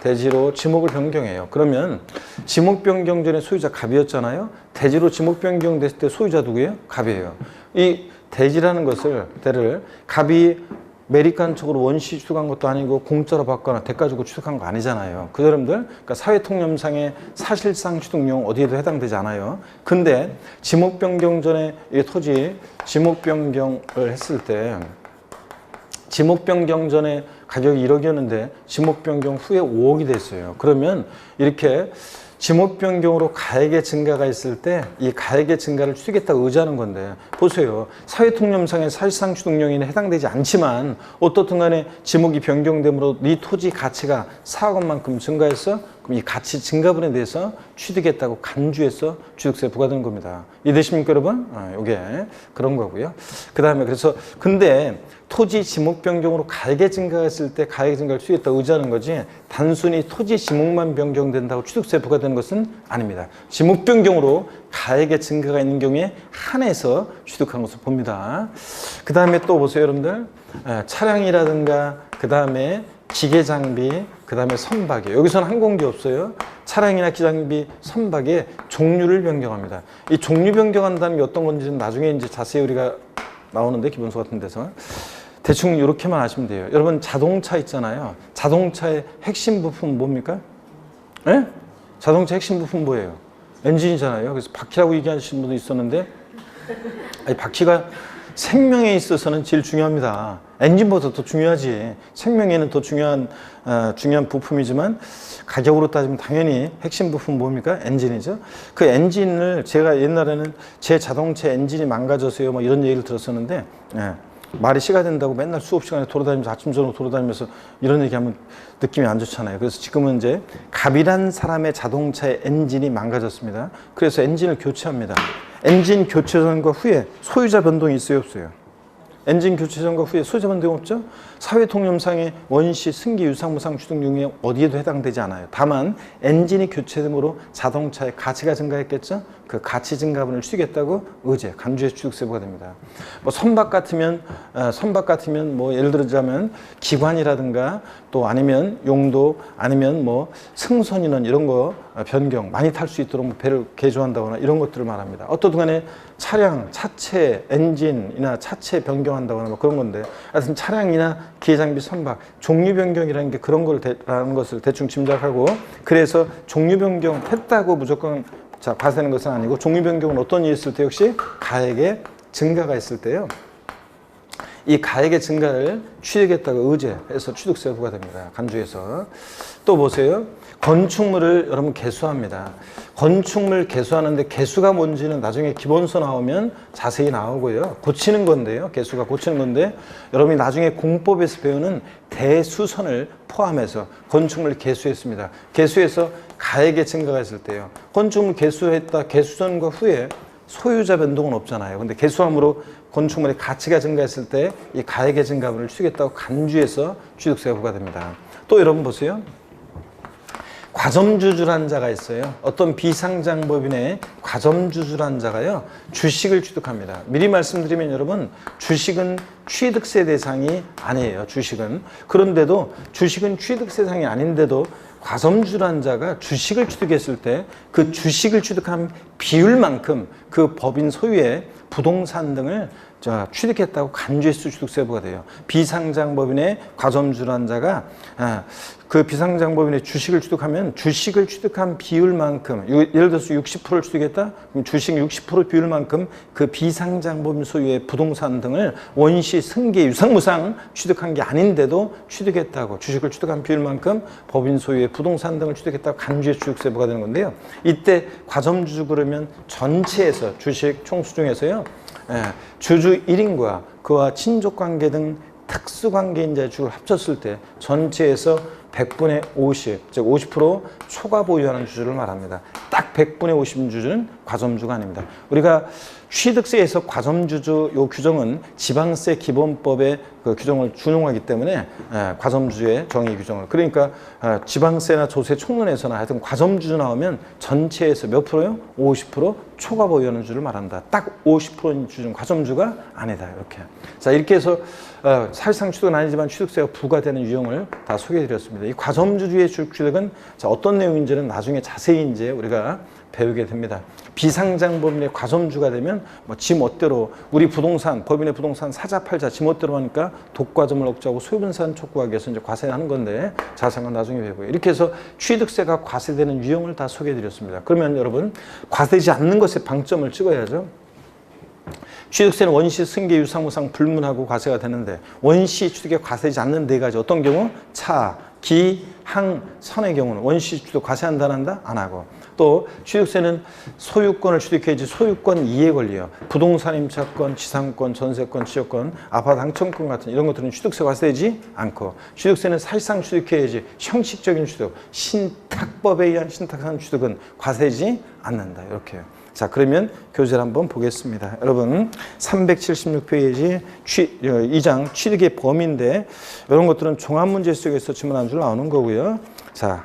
대지로 지목을 변경해요. 그러면 지목 변경 전에 소유자 갑이었잖아요. 대지로 지목 변경 됐을 때 소유자 누구예요? 갑이에요. 이 대지라는 대를 갑이 매립간척으로 원시 취득한 것도 아니고 공짜로 받거나 대가 주고 취득한 거 아니잖아요. 그 여러분들, 그러니까 사회통념상의 사실상 취득용 어디에도 해당되지 않아요. 근데 지목 변경 전에 이 토지 지목 변경을 했을 때 지목 변경 전에 가격이 1억이었는데 지목 변경 후에 5억이 됐어요. 그러면 이렇게 지목 변경으로 가액의 증가가 있을 때 이 가액의 증가를 취득했다고 의지하는 건데 보세요. 사회통념상의 사실상 취득용에는 해당되지 않지만 어떻든 간에 지목이 변경됨으로 네 토지 가치가 4억 원만큼 증가했어? 그럼 이 가치 증가분에 대해서 취득했다고 간주해서 취득세 부과되는 겁니다. 이해되십니까 여러분? 요게 그런 거고요. 그 다음에 그래서 근데 토지 지목 변경으로 가액의 증가가 있을 때 가액의 증가를 취득했다고 의지하는 거지 단순히 토지 지목만 변경된다고 취득세 부과되는 것은 아닙니다. 지목 변경으로 가액의 증가가 있는 경우에 한해서 취득한 것을 봅니다. 그 다음에 또 보세요 여러분들. 차량이라든가 그 다음에 기계장비, 그 다음에 선박이에요. 여기서는 항공기 없어요. 차량이나 기장비, 선박의 종류를 변경합니다. 이 종류 변경한다는 게 어떤 건지는 나중에 이제 자세히 우리가 나오는데 기본서 같은 데서 대충 이렇게만 아시면 돼요. 여러분 자동차 있잖아요. 자동차의 핵심 부품 뭡니까? 예? 자동차 핵심 부품 뭐예요? 엔진이잖아요. 그래서 바퀴라고 얘기하시는 분도 있었는데 아니, 바퀴가 생명에 있어서는 제일 중요합니다. 엔진보다 더 중요하지. 생명에는 더 중요한 부품이지만 가격으로 따지면 당연히 핵심 부품 뭡니까? 엔진이죠. 그 엔진을 제가 옛날에는 제 자동차 엔진이 망가져서요 뭐 이런 얘기를 들었었는데 말이 씨가 된다고 맨날 수업 시간에 돌아다니면서 아침 저녁 돌아다니면서 이런 얘기하면 느낌이 안 좋잖아요. 그래서 지금은 이제 갑이란 사람의 자동차의 엔진이 망가졌습니다. 그래서 엔진을 교체합니다. 엔진 교체 전과 후에 소유자 변동이 있어요, 없어요? 엔진 교체 전과 후에 소유자 변동이 없죠? 사회통념상의 원시, 승계, 유상, 무상, 취득 중에 어디에도 해당되지 않아요. 다만 엔진이 교체됨으로 자동차의 가치가 증가했겠죠? 그 가치 증가분을 취득했다고 의제, 간주의 취득세부가 됩니다. 뭐 선박 같으면 뭐 예를 들자면 기관이라든가 또 아니면 용도 아니면 뭐 승선인원 이런 거 변경 많이 탈 수 있도록 배를 개조한다거나 이런 것들을 말합니다. 어떻든 간에 차량, 차체, 엔진이나 차체 변경한다거나 뭐 그런 건데 하여튼 차량이나 기계장비 선박, 종류 변경이라는 게 그런 라는 것을 대충 짐작하고 그래서 종류 변경했다고 무조건 과세하는 것은 아니고 종류 변경은 어떤 일이 있을 때 역시 가액의 증가가 있을 때요. 이 가액의 증가를 취득했다고 의제해서 취득세가 부과됩니다. 간주에서. 또 보세요. 건축물을 여러분 개수합니다. 건축물 개수하는데 개수가 뭔지는 나중에 기본서 나오면 자세히 나오고요. 고치는 건데요. 개수가 고치는 건데 여러분이 나중에 공법에서 배우는 대수선을 포함해서 건축물을 개수했습니다. 개수해서 가액의 증가가 있을 때요. 건축물 개수했다. 개수전과 후에 소유자 변동은 없잖아요. 근데 개수함으로 건축물의 가치가 증가했을 때 이 가액의 증가분을 취득했다고 간주해서 취득세가 부과됩니다. 또 여러분 보세요. 과점주주란 자가 있어요. 어떤 비상장법인의 과점주주란 자가요. 주식을 취득합니다. 미리 말씀드리면 여러분 주식은 취득세 대상이 아니에요. 주식은. 그런데도 주식은 취득세 대상이 아닌데도 과점주주란 자가 주식을 취득했을 때 그 주식을 취득한 비율만큼 그 법인 소유의 부동산 등을 취득했다고 간주해서 취득세부가 돼요. 비상장법인의 과점주주란 자가 그 비상장법인의 주식을 취득하면 주식을 취득한 비율만큼 예를 들어서 60%를 취득했다? 그럼 주식 60% 비율만큼 그 비상장법인 소유의 부동산 등을 원시, 승계, 유상무상 취득한 게 아닌데도 취득했다고 주식을 취득한 비율만큼 법인 소유의 부동산 등을 취득했다고 간주해서 취득세부가 되는 건데요. 이때 과점주주 그러면 전체에서 주식 총수 중에서요. 주주 1인과 그와 친족관계 등 특수관계인자의 주를 합쳤을 때 전체에서 100분의 50, 즉 50% 초과 보유하는 주주를 말합니다. 딱 100분의 50 주주는 과점주가 아닙니다. 우리가 취득세에서 과점주주 요 규정은 지방세 기본법의 그 규정을 준용하기 때문에 과점주의 정의 규정을 그러니까 지방세나 조세 총론에서나 하여튼 과점주주 나오면 전체에서 몇 프로요? 50% 초과 보유하는 주를 말한다. 딱 50%인 주주는 과점주가 아니다. 이렇게. 자, 이렇게 해서 사실상 취득은 아니지만 취득세가 부과되는 유형을 다 소개해드렸습니다. 이 과점주주의 취득은 어떤 내용인지는 나중에 자세히 이제 우리가 배우게 됩니다. 비상장법인의 과점주가 되면 뭐 지 멋대로 우리 부동산, 법인의 부동산 사자 팔자 지 멋대로 하니까 독과점을 억제하고 소유분산 촉구하기 위해서 이제 과세하는 건데 자세한 건 나중에 배우고요. 이렇게 해서 취득세가 과세되는 유형을 다 소개해드렸습니다. 그러면 여러분 과세되지 않는 것에 방점을 찍어야죠. 취득세는 원시, 승계, 유상, 무상 불문하고 과세가 되는데 원시 취득에 과세되지 않는 네 가지 어떤 경우? 차, 기, 항, 선의 경우는 원시 취득 과세한다 안 한다? 안 하고 또 취득세는 소유권을 취득해야지 소유권 이에 걸려요. 부동산 임차권, 지상권, 전세권, 지역권, 아파트 당첨권 같은 이런 것들은 취득세 과세되지 않고 취득세는 사실상 취득해야지 형식적인 취득, 신탁법에 의한 신탁한 취득은 과세되지 않는다. 이렇게요. 자, 그러면 교재를 한번 보겠습니다. 여러분 376페이지 2장 취득의 범위인데 이런 것들은 종합문제 속에서 질문 한 줄 나오는 거고요. 자,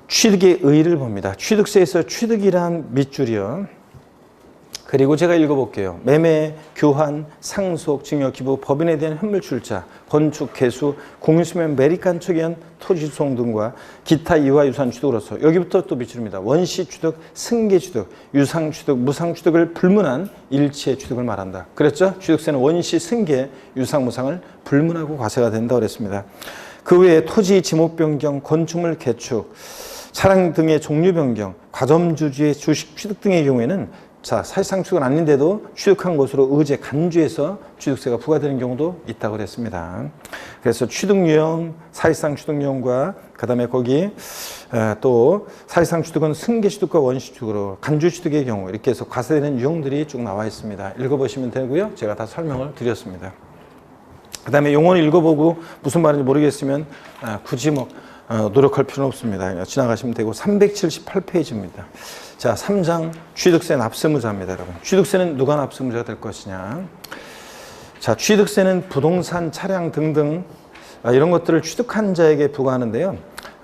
취득의 의의를 봅니다. 취득세에서 취득이란 밑줄이요. 그리고 제가 읽어볼게요. 매매, 교환, 상속, 증여, 기부, 법인에 대한 현물 출자, 건축, 개수, 공유수면 매립간척에 의한 토지 수송 등과 기타 이와 유산 취득으로서 여기부터 또 밑줄입니다. 원시 취득, 승계 취득, 유상 취득, 무상 취득을 불문한 일체의 취득을 말한다. 그랬죠? 취득세는 원시, 승계, 유상, 무상을 불문하고 과세가 된다 그랬습니다. 그 외에 토지 지목 변경, 건축물 개축, 차량 등의 종류 변경, 과점주주의 주식 취득 등의 경우에는 자, 사실상 취득은 아닌데도 취득한 것으로 의제 간주해서 취득세가 부과되는 경우도 있다고 그랬습니다. 그래서 취득유형, 사실상 취득유형과 그다음에 거기 또 사실상 취득은 승계취득과 원시취득으로 간주취득의 경우 이렇게 해서 과세되는 유형들이 쭉 나와 있습니다. 읽어보시면 되고요. 제가 다 설명을 드렸습니다. 그 다음에 용어를 읽어보고 무슨 말인지 모르겠으면 굳이 노력할 필요는 없습니다. 지나가시면 되고 378페이지입니다. 자, 3장 취득세 납세무자입니다, 여러분. 취득세는 누가 납세무자가 될 것이냐. 자, 취득세는 부동산, 차량 등등 이런 것들을 취득한 자에게 부과하는데요.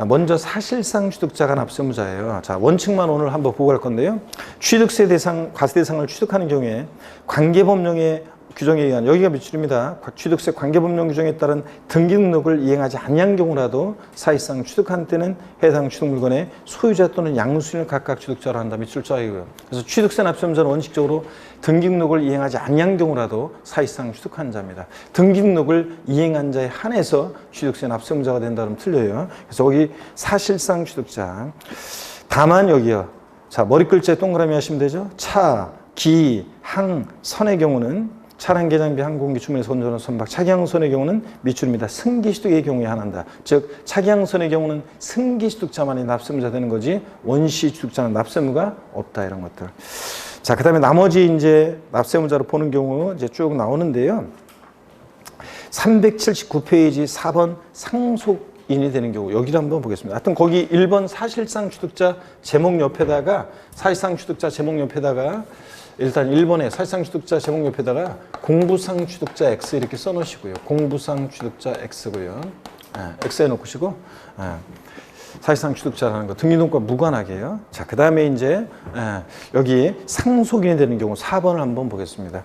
먼저 사실상 취득자가 납세무자예요. 자, 원칙만 오늘 한번 보고 갈 건데요. 취득세 대상, 과세 대상을 취득하는 경우에 관계법령의 규정에 의한 여기가 미출입니다. 취득세 관계법령 규정에 따른 등기 등록을 이행하지 아니한 경우라도 사실상 취득한 때는 해당 취득 물건의 소유자 또는 양수인을 각각 취득자로 한다. 미출자이고요. 그래서 취득세 납세무자는 원칙적으로 등기 등록을 이행하지 아니한 경우라도 사실상 취득한 자입니다. 등기 등록을 이행한 자에 한해서 취득세 납세무자가 된다면 틀려요. 그래서 거기 사실상 취득자. 다만 여기요. 자, 머리 글자에 동그라미 하시면 되죠. 차, 기, 항, 선의 경우는 차량 개장비 항공기 주문에서 운전하는 선박 차기항선의 경우는 미출입니다. 승기취득의 경우에 한한다. 즉 차기항선의 경우는 승기취득자만이 납세무자 되는 거지 원시취득자는 납세무가 없다 이런 것들. 자, 그다음에 나머지 이제 납세무자로 보는 경우 이제 쭉 나오는데요. 379페이지 4번 상속인이 되는 경우 여기를 한번 보겠습니다. 하여튼 거기 1번 사실상 취득자 제목 옆에다가 사실상 취득자 제목 옆에다가 일단 1번에 사실상 취득자 제목 옆에다가 공부상 취득자 X 이렇게 써놓으시고요. 공부상 취득자 X고요. X 해놓으시고 사실상 취득자라는 거 등기등록과 무관하게요. 자, 그 다음에 이제 여기 상속인이 되는 경우 4번을 한번 보겠습니다.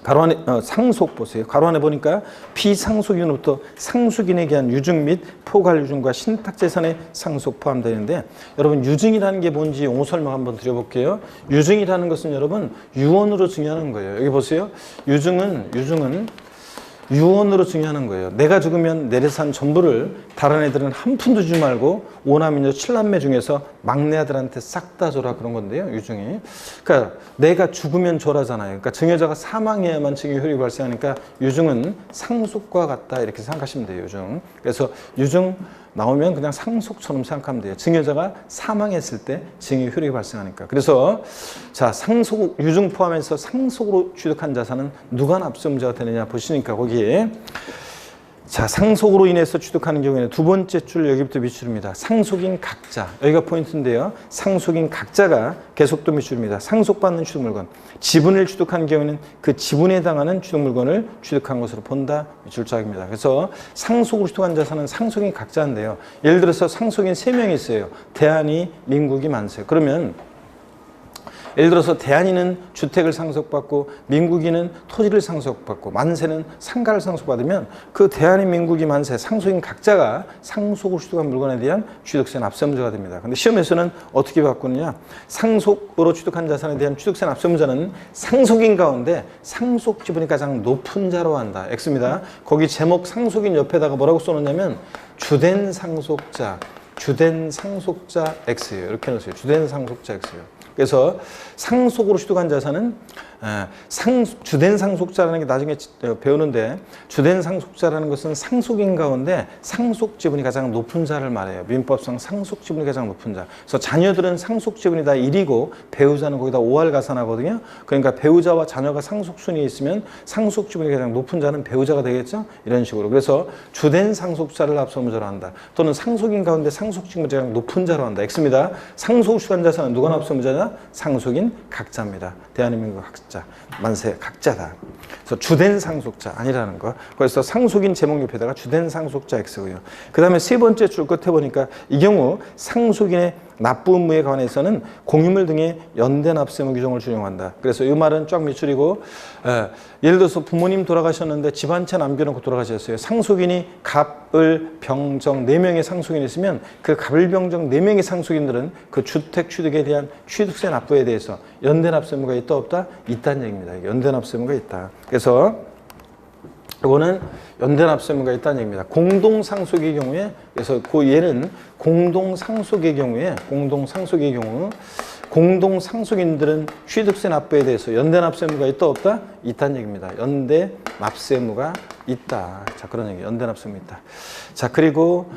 가로 안에 상속 보세요. 가로 안에 보니까 비상속인으로부터 상속인에게 한 유증 및 포괄 유증과 신탁 재산의 상속 포함되는데 여러분 유증이라는 게 뭔지 용어 설명 한번 드려볼게요. 유증이라는 것은 여러분 유언으로 증여하는 거예요. 여기 보세요. 유증은 유언으로 증여하는 거예요. 내가 죽으면 내 재산 전부를 다른 애들은 한 푼도 주지 말고 5남이녀 7남매 중에서 막내 아들한테 싹 다 줘라 그런 건데요. 유증이. 그러니까 내가 죽으면 줘라잖아요. 그러니까 증여자가 사망해야만 증여 효력이 발생하니까 유증은 상속과 같다 이렇게 생각하시면 돼요. 유증. 그래서 유증 나오면 그냥 상속처럼 생각하면 돼요. 증여자가 사망했을 때 증여 효력이 발생하니까. 그래서 자, 상속 유증 포함해서 상속으로 취득한 자산은 누가 납세무자가 되느냐 보시니까 거기에 자, 상속으로 인해서 취득하는 경우에는 두 번째 줄 여기부터 미출입니다. 상속인 각자. 여기가 포인트인데요. 상속인 각자가 계속도 미출입니다. 상속받는 취득물건. 지분을 취득한 경우에는 그 지분에 해당하는 취득물건을 취득한 것으로 본다. 미출자입니다. 그래서 상속으로 취득한 자산은 상속인 각자인데요. 예를 들어서 상속인 3명이 있어요. 대한이, 민국이, 만세. 그러면 예를 들어서 대한이는 주택을 상속받고 민국이는 토지를 상속받고 만세는 상가를 상속받으면 그 대한이, 민국이, 만세 상속인 각자가 상속으로 취득한 물건에 대한 취득세 납세무자가 됩니다. 그런데 시험에서는 어떻게 바꾸느냐? 상속으로 취득한 자산에 대한 취득세 납세무자는 상속인 가운데 상속 지분이 가장 높은 자로 한다. X입니다. 거기 제목 상속인 옆에다가 뭐라고 써놓냐면 주된 상속자 X예요. 이렇게 넣으세요. 주된 상속자 X예요. 그래서 상속으로 취득한 자산은 주된 상속자라는 게 나중에 배우는데 주된 상속자라는 것은 상속인 가운데 상속 지분이 가장 높은 자를 말해요. 민법상 상속 지분이 가장 높은 자. 그래서 자녀들은 상속 지분이 다 1이고 배우자는 거기다 5할 가산하거든요. 그러니까 배우자와 자녀가 상속 순위에 있으면 상속 지분이 가장 높은 자는 배우자가 되겠죠. 이런 식으로. 그래서 주된 상속자를 납세무자로 한다. 또는 상속인 가운데 상속 지분이 가장 높은 자로 한다. X입니다. 상속 취득한 자산은 누가 납세무자냐? 상속인 각자입니다. 대한민국 각자, 만세 각자다. 그래서 주된 상속자 아니라는 거. 그래서 상속인 제목 옆에다가 주된 상속자 X고요. 그 다음에 세 번째 줄 끝에 보니까 이 경우 상속인의 납부 의무에 관해서는 공유물 등의 연대 납세무 규정을 준용한다. 그래서 이 말은 쫙 미출이고 예를 들어서 부모님 돌아가셨는데 집 한 채 남겨놓고 돌아가셨어요. 상속인이 갑, 을, 병, 정 4명의 상속인이 있으면 그 갑, 을, 병, 정 4명의 상속인들은 그 주택 취득에 대한 취득세 납부에 대해서 연대 납세무가 있다 없다? 있다는 얘기입니다. 연대 납세무가 있다. 그래서 이거는 연대 납세무가 있다는 얘기입니다. 공동상속의 경우에 그래서 그 얘는 공동상속의 경우 공동 상속인들은 취득세 납부에 대해서 연대 납세의무가 있다 없다? 있다는 얘기입니다. 연대 납세의무가 있다. 자, 그런 얘기. 연대 납세의무 있다. 자, 그리고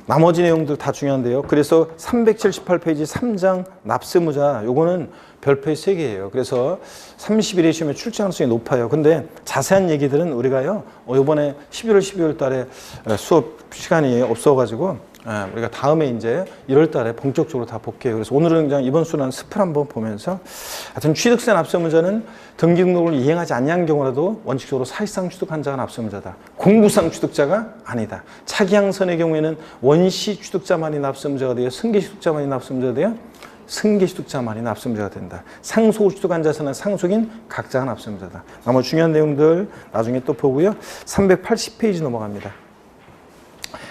나머지 내용들 다 중요한데요. 그래서 378페이지 3장 납세의무자 요거는 별표의 3개예요. 그래서 30일에 시험에 출제 가능성이 높아요. 근데 자세한 얘기들은 우리가요. 이번에 11월 12월 달에 수업 시간이 없어가지고 우리가 다음에 이제 1월 달에 본격적으로 다 볼게요. 그래서 오늘은 그냥 이번 수는 습을 한번 보면서 하여튼 취득세 납세의무자는 등기 등록을 이행하지 않는 경우라도 원칙적으로 사실상 취득한 자가 납세의무자다. 공부상 취득자가 아니다. 차기항선의 경우에는 원시 취득자만이 납세의무자가 돼요. 승계 취득자만이 납세의무자가 돼요. 승계 취득자만이 납세의무자가 된다. 상속을 취득한 자에서는 상속인 각자가 납세의무자다. 나머지 중요한 내용들 나중에 또 보고요. 380페이지 넘어갑니다.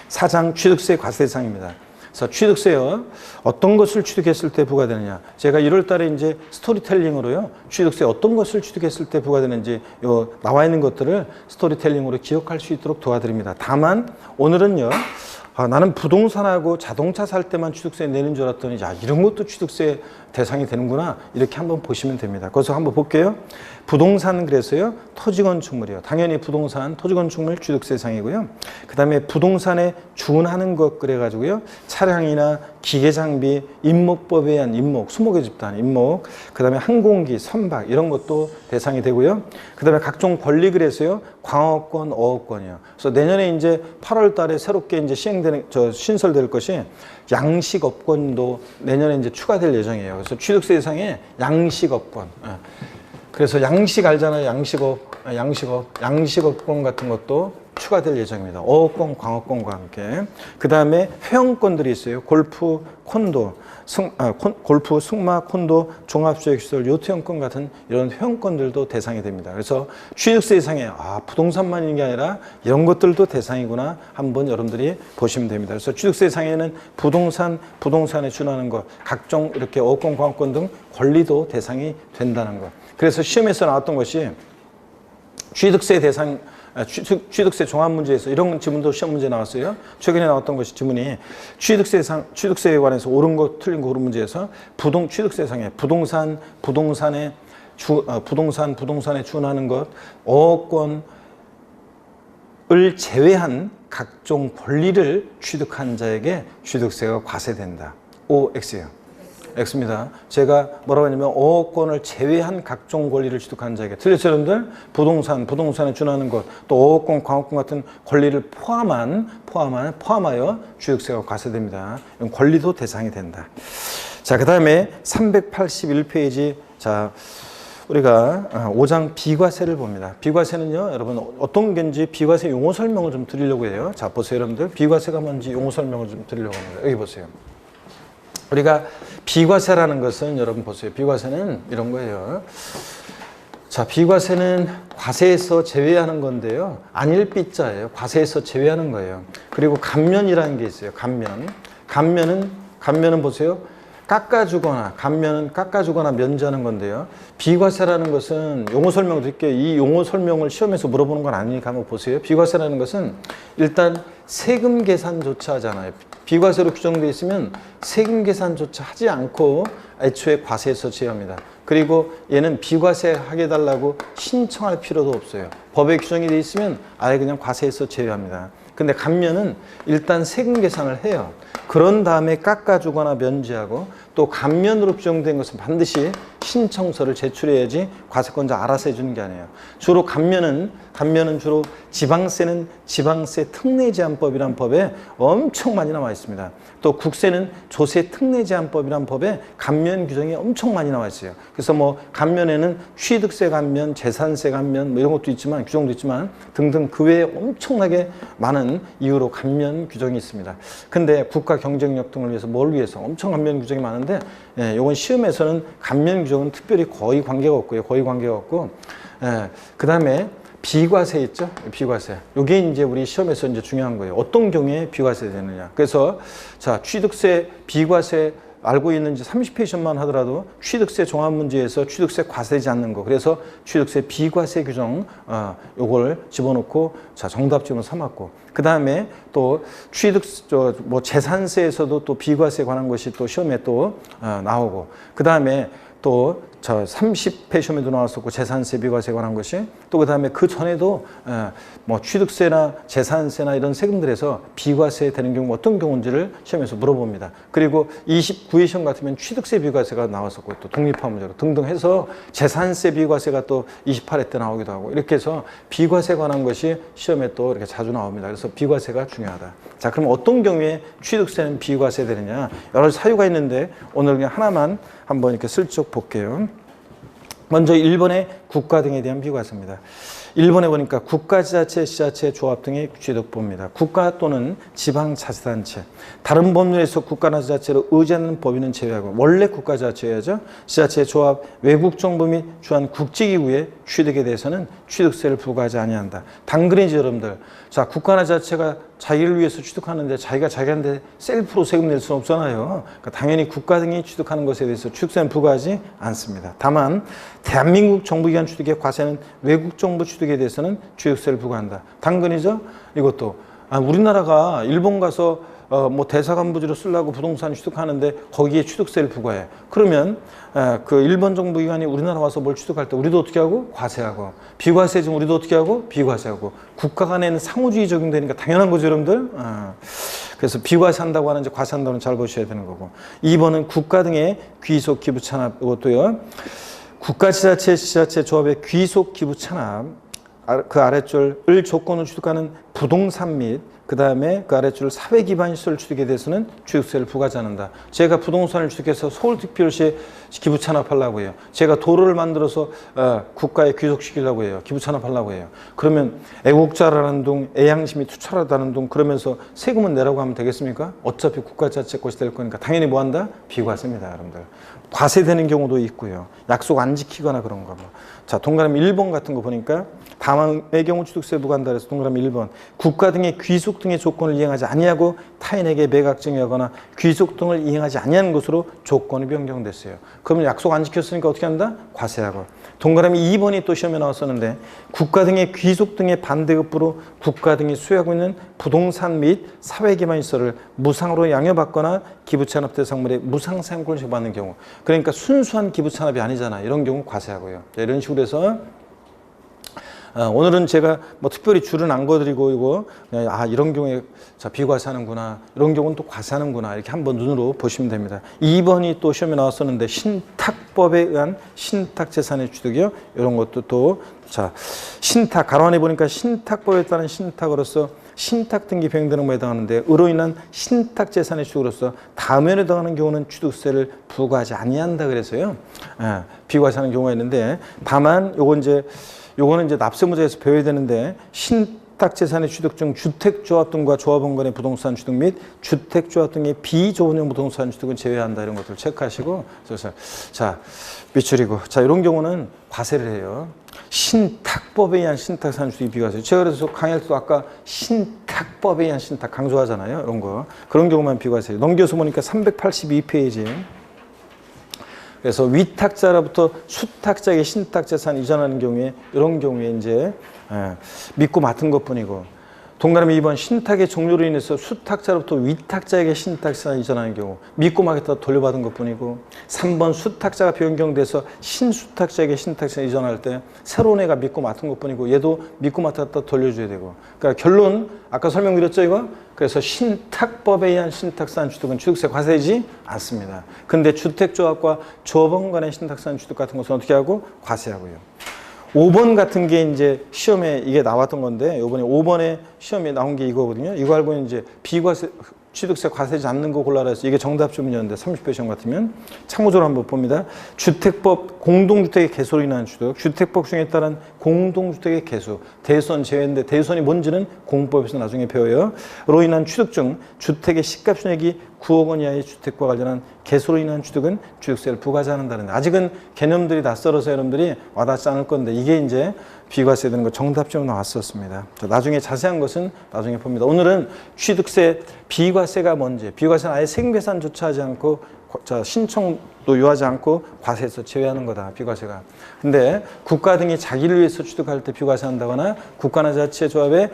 4장 취득세 과세 대상입니다. 그래서 취득세요. 어떤 것을 취득했을 때 부과되느냐. 제가 1월 달에 이제 스토리텔링으로요. 취득세 어떤 것을 취득했을 때 부과되는지 요 나와 있는 것들을 스토리텔링으로 기억할 수 있도록 도와드립니다. 다만 오늘은요. 나는 부동산하고 자동차 살 때만 취득세 내는 줄 알았더니 야, 이런 것도 취득세 대상이 되는구나. 이렇게 한번 보시면 됩니다. 그래서 한번 볼게요. 부동산 그래서요. 토지건축물이요. 당연히 부동산, 토지건축물 취득세 대상이고요. 그 다음에 부동산에 준하는 것 그래가지고요. 차량이나 기계장비, 임목법에 의한 임목, 수목의 집단, 임목, 그 다음에 항공기, 선박 이런 것도 대상이 되고요. 그 다음에 각종 권리 그래서요. 광어권, 어업권이요. 그래서 내년에 이제 8월 달에 새롭게 이제 신설될 것이 양식업권도 내년에 이제 추가될 예정이에요. 그래서 취득세 대상에 양식업권. 그래서 양식 알잖아요. 양식업권 같은 것도 추가될 예정입니다. 어업권, 광어권과 함께. 그 다음에 회원권들이 있어요. 골프, 콘도, 골프, 승마, 콘도, 종합주택시설, 요트회원권 같은 이런 회원권들도 대상이 됩니다. 그래서 취득세 대상에 부동산만 있는 게 아니라 이런 것들도 대상이구나 한번 여러분들이 보시면 됩니다. 그래서 취득세 대상에는 부동산에 준하는 것, 각종 이렇게 어업권, 광어권 등 권리도 대상이 된다는 것. 그래서 시험에서 나왔던 것이 취득세 대상 취득세 종합 문제에서 이런 지문도 시험 문제 나왔어요. 최근에 나왔던 것이 지문이 취득세에 관해서 옳은 거 틀린 거 옳은 문제에서 취득세상에 부동산에 준하는 것, 어권을 제외한 각종 권리를 취득한 자에게 취득세가 과세된다. OX예요. X입니다. 제가 뭐라고 했냐면 어권을 제외한 각종 권리를 취득한 자에게 틀렸죠 여러분들? 부동산에 준하는 것, 또 어권, 광어권 같은 권리를 포함하여 취득세가 과세됩니다. 이런 권리도 대상이 된다. 자, 그 다음에 381페이지 자 우리가 5장 비과세를 봅니다. 비과세는요, 여러분 어떤 건지 비과세 용어 설명을 좀 드리려고 해요. 자, 보세요 여러분들. 비과세가 뭔지 용어 설명을 좀 드리려고 합니다. 여기 보세요. 우리가 비과세라는 것은 여러분 보세요. 비과세는 이런 거예요. 자, 비과세는 과세에서 제외하는 건데요. 안일 삐자예요. 과세에서 제외하는 거예요. 그리고 감면이라는 게 있어요. 감면은 보세요. 감면은 깎아주거나 면제하는 건데요. 비과세라는 것은 용어 설명 드릴게요. 이 용어 설명을 시험에서 물어보는 건 아니니까 한번 보세요. 비과세라는 것은 일단 세금 계산조차 하잖아요. 비과세로 규정되어 있으면 세금 계산조차 하지 않고 애초에 과세에서 제외합니다. 그리고 얘는 비과세 하게 해달라고 신청할 필요도 없어요. 법에 규정이 되어 있으면 아예 그냥 과세에서 제외합니다. 근데 감면은 일단 세금 계산을 해요. 그런 다음에 깎아주거나 면제하고 또 감면으로 규정된 것은 반드시 신청서를 제출해야지 과세권자 알아서 해주는 게 아니에요. 주로 감면은 주로 지방세 특례제한법이라는 법에 엄청 많이 나와 있습니다. 또 국세는 조세 특례제한법이라는 법에 감면 규정이 엄청 많이 나와 있어요. 그래서 뭐 감면에는 취득세 감면, 재산세 감면 뭐 이런 것도 있지만 규정도 있지만 등등 그 외에 엄청나게 많은 이유로 감면 규정이 있습니다. 근데 국가 경쟁력 등을 위해서 뭘 위해서 엄청 감면 규정이 많은데 이건 시험에서는 감면 규정은 특별히 거의 관계가 없고요. 그 다음에 비과세 있죠? 비과세. 이게 이제 우리 시험에서 이제 중요한 거예요. 어떤 경우에 비과세 되느냐. 그래서 자, 취득세, 비과세 알고 있는지 30페이지만 하더라도 취득세 종합 문제에서 취득세 과세되지 않는 거. 그래서 취득세 비과세 규정 요걸 집어넣고 자 정답 지문을 삼았고 그 다음에 또 취득 뭐 재산세에서도 또 비과세에 관한 것이 또 시험에 또 나오고 그 다음에 또 저 30회 시험에도 나왔었고 재산세 비과세에 관한 것이 또 그 다음에 그 전에도 뭐 취득세나 재산세나 이런 세금들에서 비과세 되는 경우 어떤 경우인지를 시험에서 물어봅니다. 그리고 29회 시험 같으면 취득세 비과세가 나왔었고 또 독립화 문제로 등등 해서 재산세 비과세가 또 28회 때 나오기도 하고 이렇게 해서 비과세에 관한 것이 시험에 또 이렇게 자주 나옵니다. 그래서 비과세가 중요하다. 자, 그럼 어떤 경우에 취득세는 비과세 되느냐? 여러 사유가 있는데 오늘 그냥 하나만 한번 이렇게 슬쩍 볼게요. 먼저 1번의 국가 등에 대한 비과세입니다. 1번에 보니까 국가지자체, 지자체, 조합 등의 취득보입니다. 국가 또는 지방자치단체, 다른 법률에서 국가나 지자체로 의지하는 법인은 제외하고 원래 국가지자체여야죠. 지자체, 조합, 외국정부 및 주한 국제기구의 취득에 대해서는 취득세를 부과하지 아니한다. 당근이죠, 여러분들. 자, 국가나 지자체가 자기를 위해서 취득하는데 자기가 자기한테 셀프로 세금 낼 수는 없잖아요. 그러니까 당연히 국가 등이 취득하는 것에 대해서 취득세는 부과하지 않습니다. 다만 대한민국 정부기관 취득의 과세는 외국 정부 취득에 대해서는 취득세를 부과한다. 당근이죠. 이것도 우리나라가 일본 가서 뭐 대사관부지로 쓰려고 부동산 취득하는데 거기에 취득세를 부과해. 그러면 그 일본 정부기관이 우리나라 와서 뭘 취득할 때 우리도 어떻게 하고? 과세하고. 비과세 지금 우리도 어떻게 하고? 비과세하고. 국가 간에는 상호주의 적용되니까 당연한 거죠, 여러분들. 그래서 비과세한다고 하는지 과세한다는 잘 보셔야 되는 거고. 2번은 국가 등의 귀속 기부 찬합. 이것도요. 국가 지자체, 지자체 조합의 귀속 기부 찬합. 그 아래줄을 조건으로 취득하는 부동산 및 그 다음에 그 아래줄 사회 기반 시설 취득에 대해서는 취득세를 부과하지 않는다. 제가 부동산을 취득해서 서울특별시에 기부 찬합하려고 해요. 제가 도로를 만들어서 국가에 귀속시키려고 해요. 기부 찬합하려고 해요. 그러면 애국자라는 둥, 애양심이 투철하다는 둥 그러면서 세금은 내라고 하면 되겠습니까? 어차피 국가 자체 것이 될 거니까 당연히 뭐 한다? 비과세입니다, 여러분들. 과세되는 경우도 있고요. 약속 안 지키거나 그런 거. 자, 동그라미 1번 같은 거 보니까 다만의 경우 취득세 부과한다 그래서 동그라미 1번. 국가 등의 귀속 등의 조건을 이행하지 아니하고 타인에게 매각 증여하거나 귀속 등을 이행하지 아니하는 것으로 조건이 변경됐어요. 그러면 약속 안 지켰으니까 어떻게 한다? 과세하고. 동그라미 2번이 또 시험에 나왔었는데 국가 등의 귀속 등의 반대급부로 국가 등이 수여하고 있는 부동산 및 사회기반 시설을 무상으로 양여받거나 기부찬합 대상물의 무상 사용권을 제공받는 경우. 그러니까 순수한 기부찬합이 아니잖아. 이런 경우 과세하고요. 이런 식으로 해서 오늘은 제가 뭐 특별히 줄은 안 거드리고 이거 이런 경우에 자 비과세하는구나 이런 경우는 또 과세하는구나 이렇게 한번 눈으로 보시면 됩니다. 2번이 또 시험에 나왔었는데 신탁법에 의한 신탁재산의 취득이요. 이런 것도 또 자 신탁 가로안에 보니까 신탁법에 따른 신탁으로서 신탁 등기 변경되는 것에 해당하는데 의로 인한 신탁 재산의 취득으로서 다음에 해당하는 경우는 취득세를 부과하지 아니한다 그래서요. 비과세하는 경우가 있는데 다만 요거는 이제 납세무자에서 배워야 되는데 신탁 재산의 취득 중 주택조합 등과 조합원 간의 부동산 취득 및 주택조합 등의 비조합용 부동산 취득은 제외한다 이런 것들 체크하시고 그래서 자 밑줄이고 자 이런 경우는 과세를 해요. 신탁법에 의한 신탁산 취득이 비과세. 제가 그래서 강의할 때도 아까 신탁법에 의한 신탁 강조하잖아요. 이런 거 그런 경우만 비과세. 넘겨서 보니까 382페이지. 그래서 위탁자로부터 수탁자에게 신탁재산 이전하는 경우에 이런 경우에 이제 믿고 맡은 것뿐이고 동그라미 2번 신탁의 종료로 인해서 수탁자로부터 위탁자에게 신탁재산 이전하는 경우 믿고 맡겼다 돌려받은 것뿐이고 3번 수탁자가 변경돼서 신수탁자에게 신탁재산 이전할 때 새로운 애가 믿고 맡은 것뿐이고 얘도 믿고 맡았다 돌려줘야 되고 그러니까 결론 아까 설명드렸죠 이거? 그래서 신탁법에 의한 신탁산 취득은 취득세 과세이지 않습니다. 근데 주택조합과 조합원 간의 신탁산 취득 같은 것은 어떻게 하고? 과세하고요. 5번 같은 게 이제 시험에 이게 나왔던 건데 이번에 5번에 시험에 나온 게 이거거든요. 이거 알고 이제 비과세 취득세 과세지 않는 거 골라라 해서 이게 정답 주문이었는데 30회 시험 같으면 참고적으로 한번 봅니다. 주택법 공동주택의 개소로 인한 취득, 주택법 중에 따른 공동주택의 개수, 대선 제외인데 대선이 뭔지는 공법에서 나중에 배워요. 로 인한 취득 중 주택의 시가 순액이 9억 원 이하의 주택과 관련한 개소로 인한 취득은 취득세를 부과하지 않는다는데 아직은 개념들이 낯설어서 여러분들이 와닿지 않을 건데 이게 이제 비과세 되는 거 정답적으로 나왔었습니다. 나중에 자세한 것은 나중에 봅니다. 오늘은 취득세 비과세가 뭔지 비과세는 아예 세금 계산조차 하지 않고 자, 신청도 요하지 않고 과세에서 제외하는 거다, 비과세가. 근데 국가 등이 자기를 위해서 취득할 때 비과세한다거나 국가나 자치의 조합에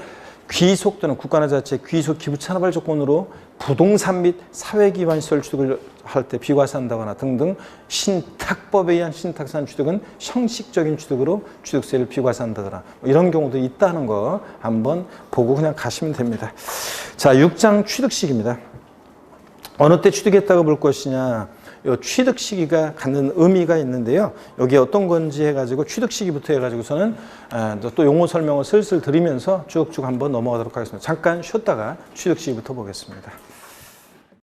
귀속 또는 국가나 자치의 귀속 기부 찬업할 조건으로 부동산 및 사회기반 시설 취득을 할 때 비과세한다거나 등등 신탁법에 의한 신탁산 취득은 형식적인 취득으로 취득세를 비과세한다더라. 이런 경우도 있다는 거 한번 보고 그냥 가시면 됩니다. 자, 6장 취득식입니다. 어느 때 취득했다고 볼 것이냐. 이 취득 시기가 갖는 의미가 있는데요. 여기 어떤 건지 해가지고 취득 시기부터 해가지고서는 또 용어 설명을 슬슬 드리면서 쭉쭉 한번 넘어가도록 하겠습니다. 잠깐 쉬었다가 취득 시기부터 보겠습니다.